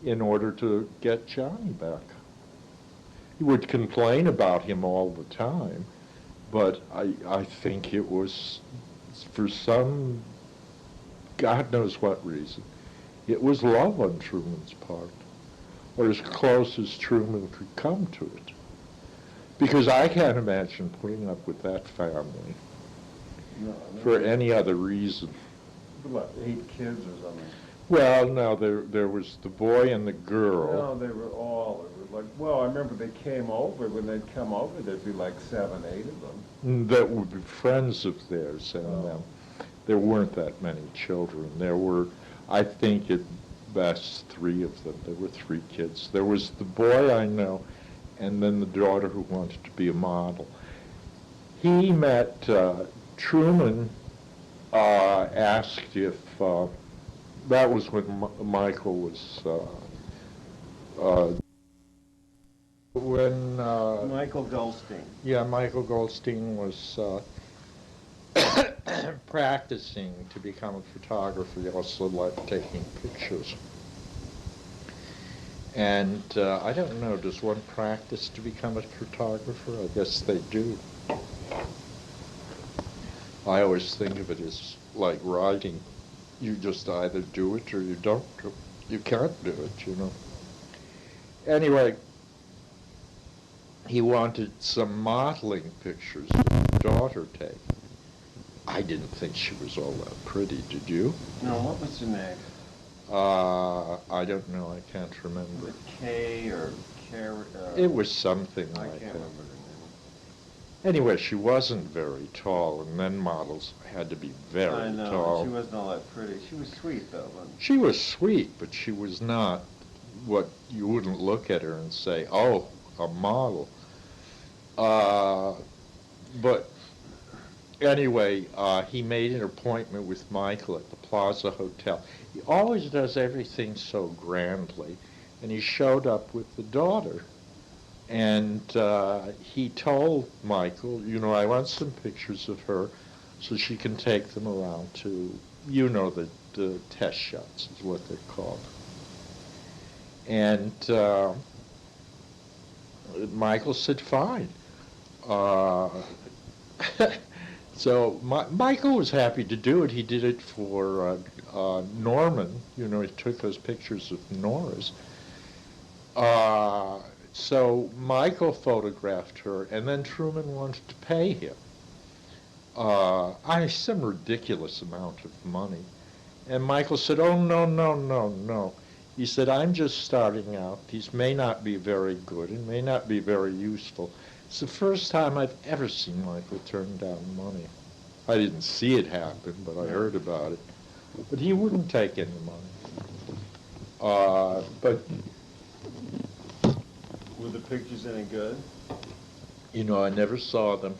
in order to get Johnny back. He would complain about him all the time, but I think it was for some, God knows what reason. It was love on Truman's part, or as close as Truman could come to it. Because I can't imagine putting up with that family for any other reason. What, 8 kids or something? Well, no, there was the boy and the girl. No, they were like, well, I remember they came over. When they'd come over, there'd be like 7, 8 of them. That would be friends of theirs and them. There weren't that many children. There were, I think at best, 3 of them. There were 3 kids. There was the boy I know, and then the daughter who wanted to be a model. He met Truman, asked if, that was when Michael was, when... Michael Goldstein. Yeah, Michael Goldstein was practicing to become a photographer. He also liked taking pictures. And I don't know, does one practice to become a photographer? I guess they do. I always think of it as like writing. You just either do it or you don't do it. You can't do it, you know. Anyway, he wanted some modeling pictures of his daughter taken. I didn't think she was all that pretty, did you? No, what was her name? I don't know, I can't remember. Was it Kay or Carrie? It was something I like can't that. remember her name. Anyway, she wasn't very tall, and then models had to be very I know, tall. she wasn't all that pretty. She was sweet, though, wasn't she? She was sweet, but she was not what you wouldn't look at her and say, oh, a model. But anyway, he made an appointment with Michael at the Plaza Hotel. He always does everything so grandly, and he showed up with the daughter. And he told Michael, you know, I want some pictures of her. so she can take them around to, you know, the test shots is what they're called. And Michael said, fine. Uh, so Michael was happy to do it. He did it for Norman. You know, he took those pictures of Norris. Uh, so Michael photographed her, and then Truman wanted to pay him some ridiculous amount of money. And Michael said, oh, no, no, no, no. He said, I'm just starting out. These may not be very good and may not be very useful. It's the first time I've ever seen Michael turn down money. I didn't see it happen, but I heard about it. But he wouldn't take any money. But Were the pictures any good? you know, I never saw them.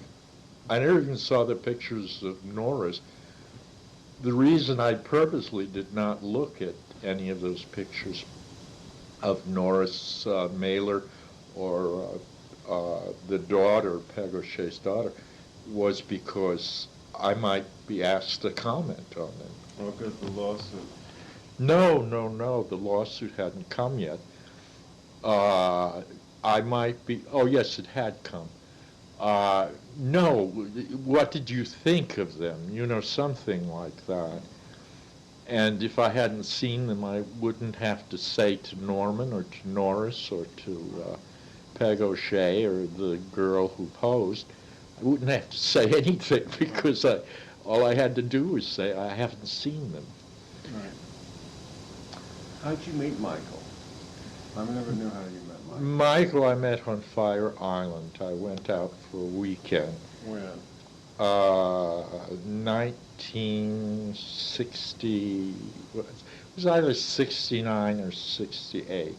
I never even saw the pictures of Norris. The reason I purposely did not look at any of those pictures of Norris Mailer or the daughter, Peg O'Shea's daughter, was because I might be asked to comment on them. Or because the lawsuit? No, no, no, the lawsuit hadn't come yet. I might be, oh yes, it had come. No, what did you think of them? You know, something like that. And if I hadn't seen them, I wouldn't have to say to Norman or to Norris or to Peg O'Shea or the girl who posed, I wouldn't have to say anything because all I had to do was say I haven't seen them. Right. How'd you meet Michael? I never knew how you met Michael. Michael I met on Fire Island. I went out for a weekend. When? 1960, it was either 69 or 68.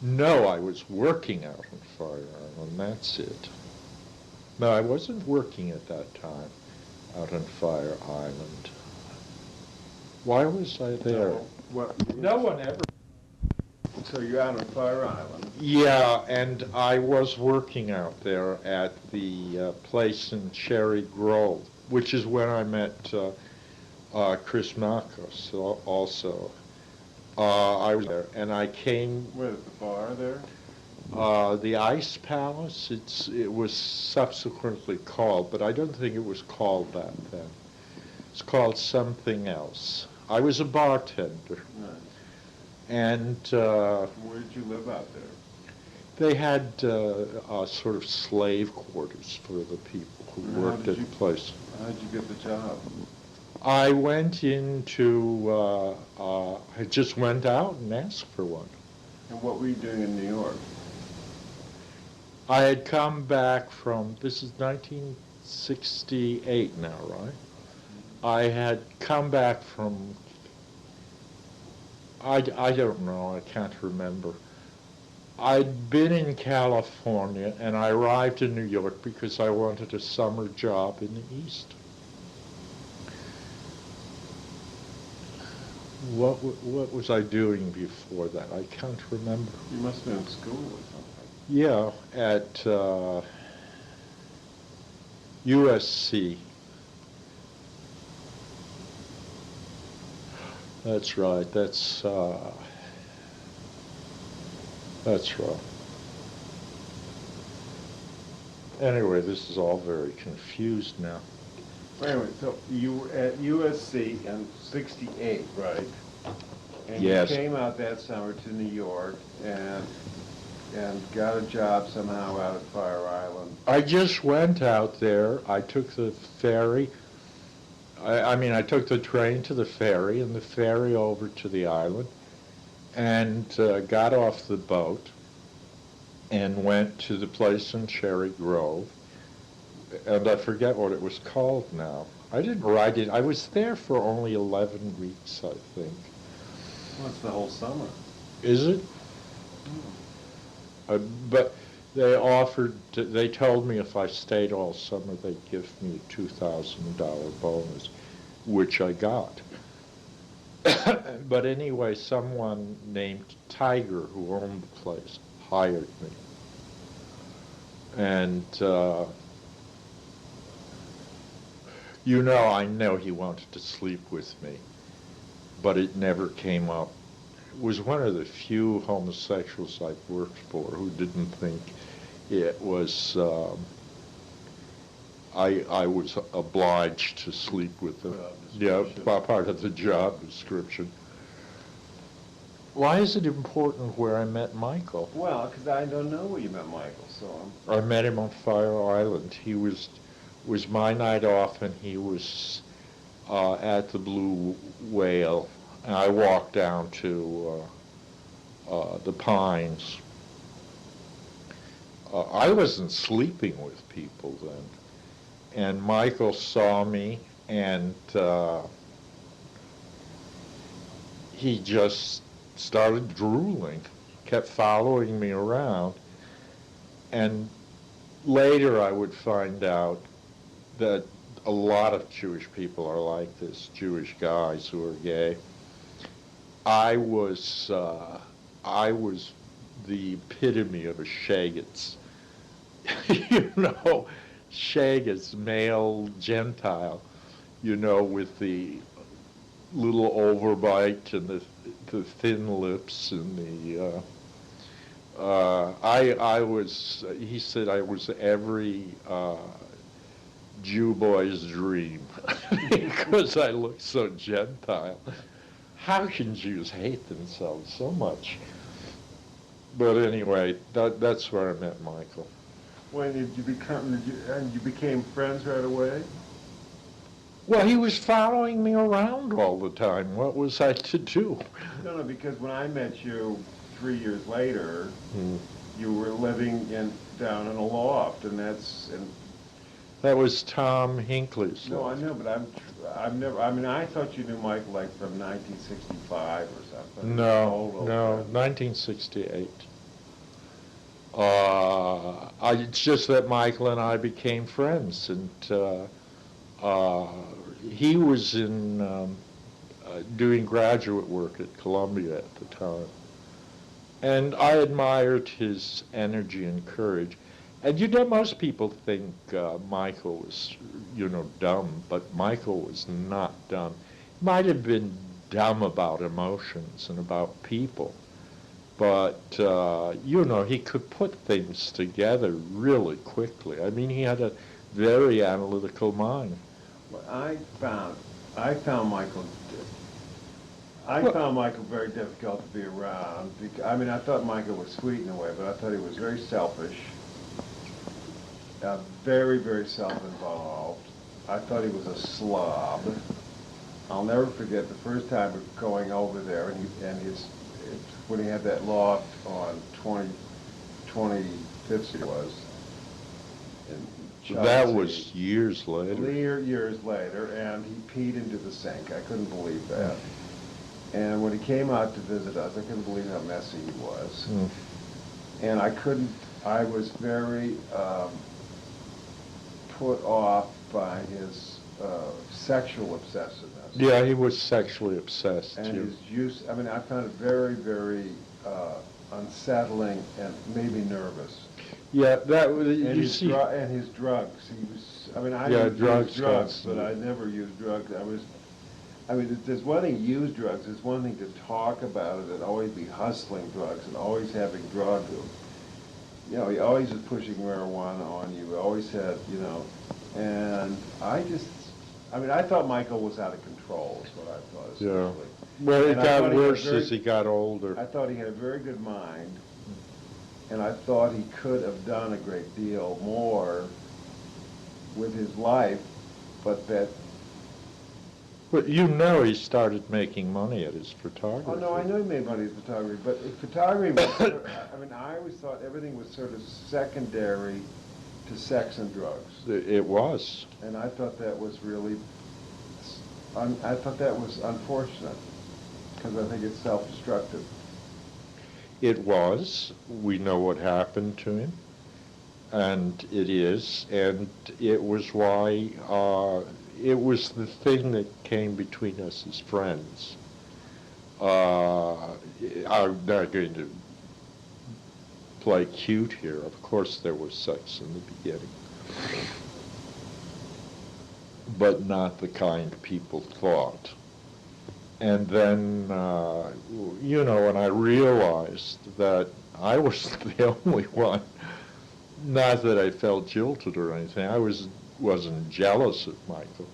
No, I was working out on Fire Island, that's it. No, I wasn't working at that time out on Fire Island. Why was I there? No one ever. So you're out on Fire Island? Yeah, and I was working out there at the place in Cherry Grove, which is when I met Chris Marcos also. I was there, and I came... Where, at the bar there? The Ice Palace, it was subsequently called, but I don't think it was called that then. It's called something else. I was a bartender. Right. And where did you live out there? they had sort of slave quarters for the people who worked at the place. How did you get the job? I went into, I just went out and asked for one. And what were you doing in New York? I had come back from, this is 1968 now, right? I had come back from, I don't know, I can't remember. I'd been in California and I arrived in New York because I wanted a summer job in the East. What was I doing before that? I can't remember. You must have been in school or something. Yeah, at USC. That's right. That's right. Anyway, this is all very confused now. Anyway, so you were at USC in '68, right? And Yes. you came out that summer to New York and got a job somehow out at Fire Island. I just went out there. I took the ferry. I mean, I took the train to the ferry and the ferry over to the island and got off the boat and went to the place in Cherry Grove. And I forget what it was called now. I didn't write it. I was there for only 11 weeks, I think. Well, it's the whole summer. Is it? But they told me if I stayed all summer, they'd give me a $2,000 bonus, which I got. But anyway, someone named Tiger, who owned the place, hired me. And I know he wanted to sleep with me, but it never came up. It was one of the few homosexuals I've worked for who didn't think it was, I was obliged to sleep with them. Yeah, part of the job description. Why is it important where I met Michael? Well, because I don't know where you met Michael, so I met him on Fire Island. He was my night off, and he was at the Blue Whale, and I walked down to the Pines. I wasn't sleeping with people then, and Michael saw me, and he just started drooling, kept following me around, and later I would find out that a lot of Jewish people are like this, Jewish guys who are gay. I was the epitome of a Shagetz. Shagetz, male Gentile, with the little overbite and the thin lips and the he said I was every Jew boy's dream because I looked so Gentile. How can Jews hate themselves so much? But anyway, that's where I met Michael. when did you became friends right away? Well, he was following me around all the time. What was I to do? No, because when I met you 3 years later, you were living down in a loft, and that was Tom Hinckley's. No, I know, but I've never. I mean, I thought you knew Michael like from 1965 or something. No, 1968. It's just that Michael and I became friends, and he was doing graduate work at Columbia at the time. And I admired his energy and courage. And most people think Michael was, dumb, but Michael was not dumb. He might have been dumb about emotions and about people, but, he could put things together really quickly. I mean, he had a very analytical mind. Well, I found Michael. I found Michael very difficult to be around. I thought Michael was sweet in a way, but I thought he was very selfish, very, very self-involved. I thought he was a slob. I'll never forget the first time going over there, when he had that loft on 25th Street That was years later. Years later, and he peed into the sink. I couldn't believe that. And when he came out to visit us, I couldn't believe how messy he was. And I was very put off by his sexual obsessiveness. Yeah, he was sexually obsessed. And his use, I found it very, very unsettling and maybe nervous. Yeah, that was, and his drugs. He was, I used drugs, but I never used drugs. There's one thing to use drugs, there's one thing to talk about it and always be hustling drugs and always having drugs. He always was pushing marijuana on you, always had, and I thought Michael was out of control, is what I thought, essentially. Yeah. Well, it got worse as he got older. I thought he had a very good mind, and I thought he could have done a great deal more with his life, but that... But he started making money at his photography. Oh, no, I know he made money at photography, but photography was, I always thought everything was sort of secondary to sex and drugs. It was. And I thought that was really, unfortunate, because I think it's self-destructive. It was. We know what happened to him, and it is, and it was why, it was the thing that came between us as friends. I'm not going to play cute here. Of course there was sex in the beginning. but not the kind people thought. And then, when I realized that I wasn't the only one, not that I felt jilted or anything, wasn't jealous of Michael,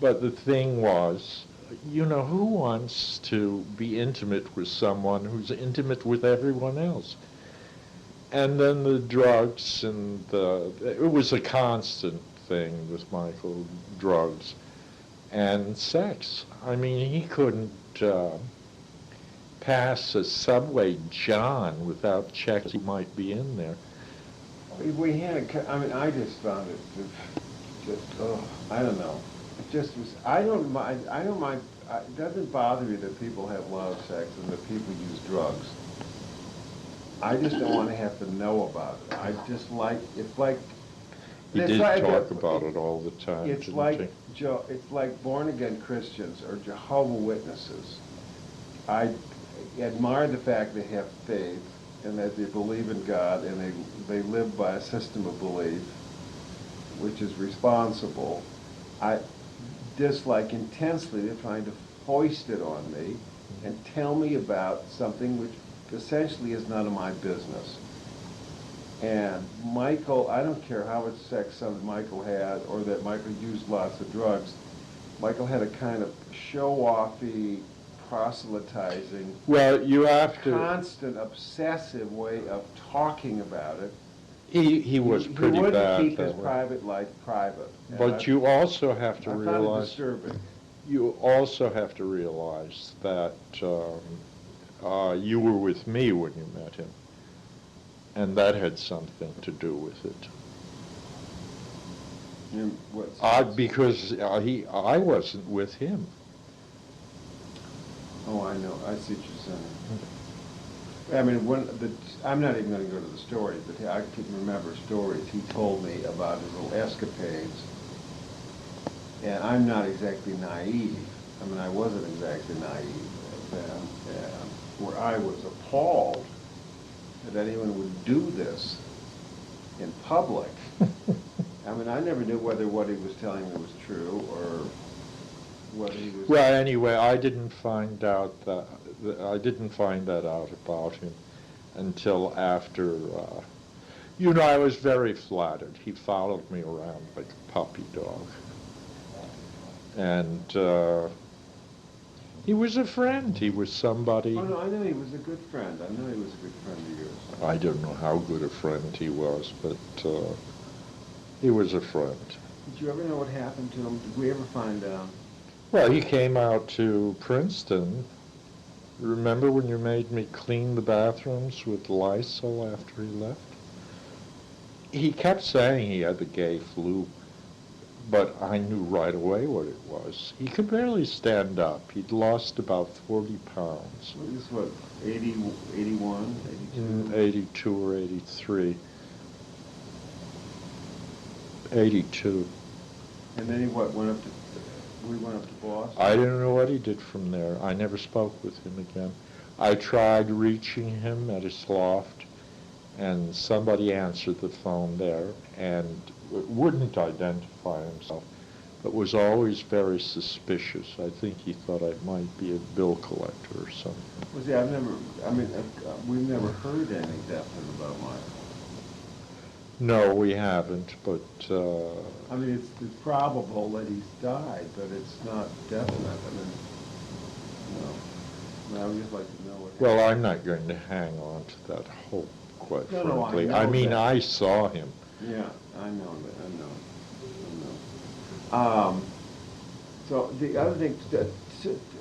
but the thing was, who wants to be intimate with someone who's intimate with everyone else? And then the drugs it was a constant thing with Michael, drugs and sex. I mean, he couldn't pass a Subway John without checking who might be in there. We had I just found it I don't know. It just was, I don't mind, it doesn't bother me that people have a lot of sex and that people use drugs. I just don't want to have to know about it. I just like, it's like. He did talk about it all the time, It's like, it's like born-again Christians or Jehovah's Witnesses. I admire the fact they have faith and that they believe in God and they live by a system of belief which is responsible. I dislike intensely they're trying to foist it on me and tell me about something which essentially is none of my business. And Michael, I don't care how much sex Michael had or that Michael used lots of drugs, Michael had a kind of show-offy, proselytizing, constant, obsessive way of talking about it. He was pretty bad. He wouldn't keep his private life private. But you also have to realize. I found it disturbing. You also have to realize that you were with me when you met him, and that had something to do with it. Because I wasn't with him. Oh, I know. I see what you're saying. I mean, I'm not even going to go to the stories, but I can remember stories he told me about his little escapades. And I'm not exactly naive. I mean, I wasn't exactly naive then, where I was appalled that anyone would do this in public. I mean, I never knew whether what he was telling me was true or whether he was. Well, anyway, I didn't find that out about him until after. I was very flattered. He followed me around like a puppy dog, and he was a friend. He was somebody. Oh no, I know he was a good friend. I know he was a good friend of yours. I don't know how good a friend he was, but he was a friend. Did you ever know what happened to him? Did we ever find out? Well, he came out to Princeton. Remember when you made me clean the bathrooms with Lysol after he left? He kept saying he had the gay flu, but I knew right away what it was. He could barely stand up. He'd lost about 40 pounds. This is what, 80, 81, 82? 82 or 83. 82. And then he went up to Boston? I didn't know what he did from there. I never spoke with him again. I tried reaching him at his loft, and somebody answered the phone there and wouldn't identify himself, but was always very suspicious. I think he thought I might be a bill collector or something. Well, see, we've never heard anything definite about Michael. No, we haven't, but. I mean, it's probable that he's died, but it's not definite. I would just like to know what. Well, I'm not going to hang on to that hope, quite frankly. No, I know that. I saw him. Yeah, I know that. I know. So the other thing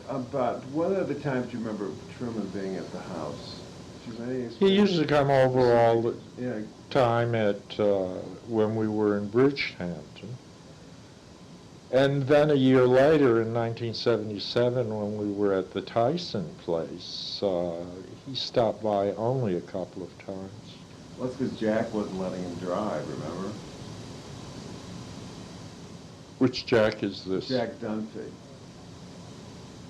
about one of the times you remember Truman being at the house. He used to come over all the time when we were in Bridgehampton. And then a year later, in 1977, when we were at the Tyson place, he stopped by only a couple of times. Well, that's because Jack wasn't letting him drive, remember? Which Jack is this? Jack Dunphy.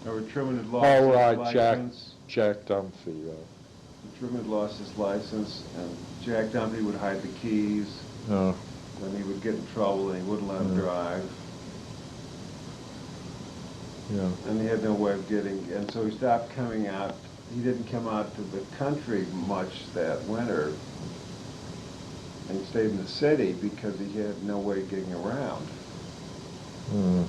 Or Truman had lost his license. Jack Dunphy, Truman had lost his license, and Jack Dunphy would hide the keys. Oh. Then he would get in trouble, and he wouldn't let him drive. Yeah. And he had no way of getting, and so he stopped coming out. He didn't come out to the country much that winter, and he stayed in the city because he had no way of getting around. Mm.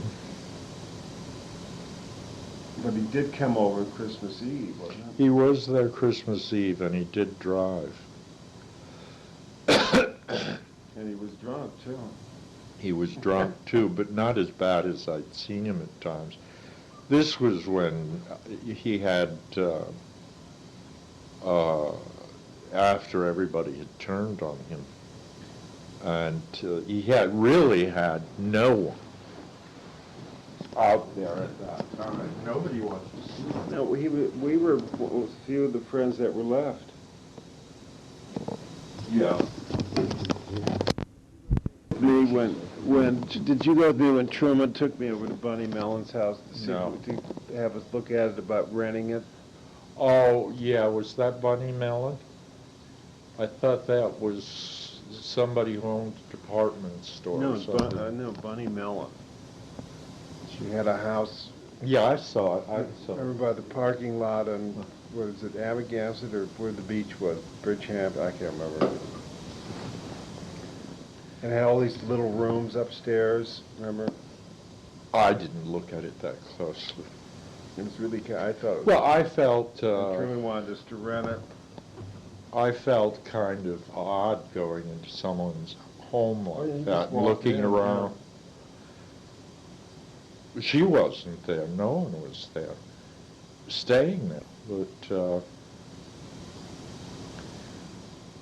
But he did come over Christmas Eve, wasn't it? He was there Christmas Eve, and he did drive. And he was drunk, too. He was drunk, too, but not as bad as I'd seen him at times. This was when he had, after everybody had turned on him, and he had really had no one out there at that time. Nobody wanted to see him. No, we were a few of the friends that were left. Yeah. Me when did you go there when Truman took me over to Bunny Mellon's house to see, No. to have us look at it about renting it? Oh, yeah, was that Bunny Mellon? I thought that was somebody who owned a department store No, or something. no, Bunny Mellon. She had a house. Yeah, I saw it. I saw it. Over by the parking lot on, what is it, Amagansett, or where the beach was, Bridgehampton, I can't remember. And it had all these little rooms upstairs, remember? I didn't look at it that closely. It was really, I thought it was. Well, I felt, Truman wanted us to rent it. I felt kind of odd going into someone's home Oh, yeah, you like just that, walked looking in, around. She wasn't there. No one was there, staying there. But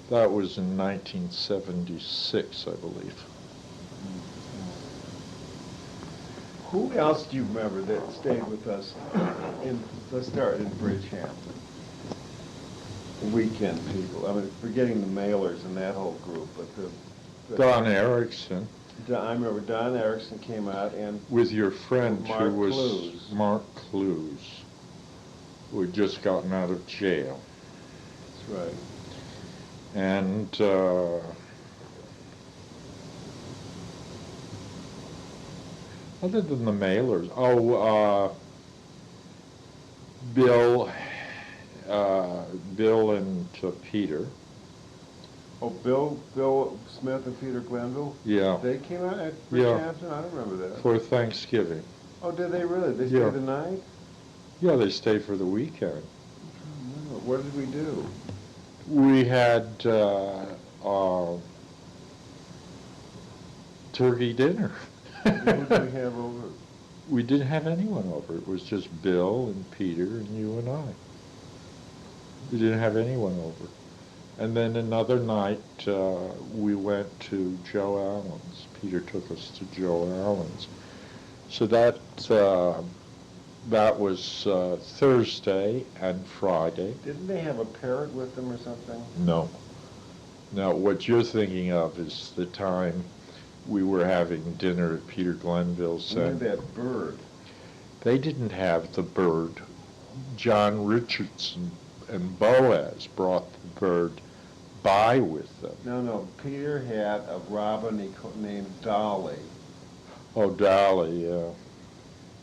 that was in 1976, I believe. Who else do you remember that stayed with us let's start in Bridgehampton? Weekend people. I mean, forgetting the mailers and that whole group, but the Don Erickson. I remember Don Erickson came out and With your friend Mark who was Clues. Mark Clues, who had just gotten out of jail. That's right. And other than the mailers, Bill and Peter. Oh, Bill Smith and Peter Glenville? Yeah. They came out at Yeah. Bridgehampton? I don't remember that. For Thanksgiving. Oh, did they really? They Yeah. stayed the night? Yeah, they stayed for the weekend. Oh, what did we do? We had turkey dinner. Who did we have over? We didn't have anyone over. It was just Bill and Peter and you and I. We didn't have anyone over. And then another night, we went to Joe Allen's. Peter took us to Joe Allen's. So that was Thursday and Friday. Didn't they have a parrot with them or something? No. Now, what you're thinking of is the time we were having dinner at Peter Glenville's. We had that bird. They didn't have the bird. John Richardson and Boaz brought the bird by with them. No, Peter had a robin named Dolly. Oh, Dolly, yeah.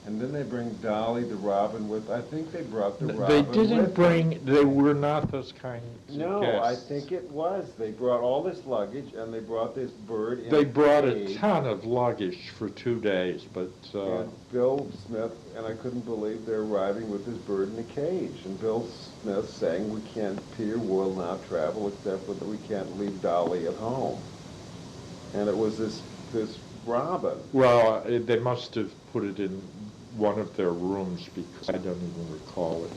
And didn't they bring Dolly the robin with? I think they brought the robin They with didn't bring, they were not those kinds of No, guests. I think it was. They brought all this luggage and they brought this bird in They brought a cage. ton of luggage for 2 days, but And Bill Smith, and I couldn't believe they're arriving with this bird in a cage. And Bill Smith saying, Peter will not travel except that we can't leave Dolly at home. And it was this robin. well, they must have put it in one of their rooms because I don't even recall it.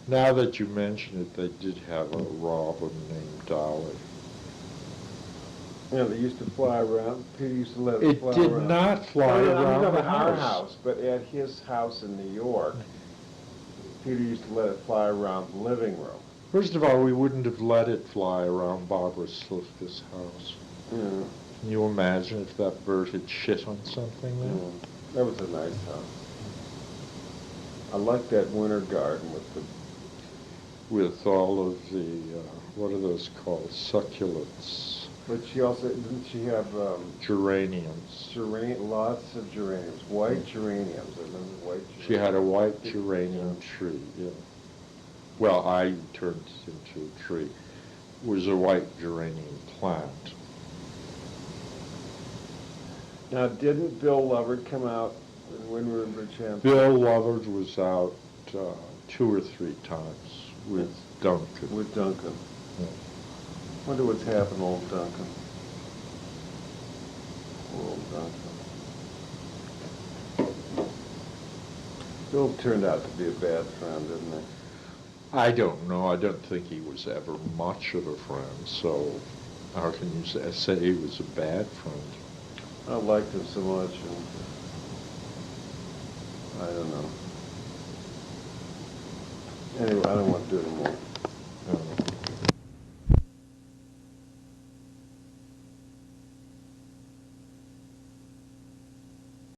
Now that you mention it, they did have a robin named Dolly. Yeah, they used to fly around. Peter used to let it fly It around. did not fly I'm around talking the about our house. house, but at his house in New York, Peter used to let it fly around the living room. First of all, we wouldn't have let it fly around Barbara Slifka's house. Yeah. Can you imagine if that bird had shit on something there? That was a nice house. I like that winter garden with the... With all of the, what are those called, succulents? But she also, didn't she have, Geraniums. lots of geraniums, white geraniums, I remember white geraniums. She had a white geranium tree, yeah. Well, I turned it into a tree. It was a white geranium plant. Now, didn't Bill Lovett come out in Wind River Champion? Bill Lovett was out 2 or 3 times with Duncan. With Duncan. Yeah. Wonder what's happened to old Duncan. Poor old Duncan. Bill turned out to be a bad friend, didn't he? I don't know. I don't think he was ever much of a friend, so how can you say he was a bad friend? I liked him so much, and I don't know. Anyway, I don't want to do it anymore.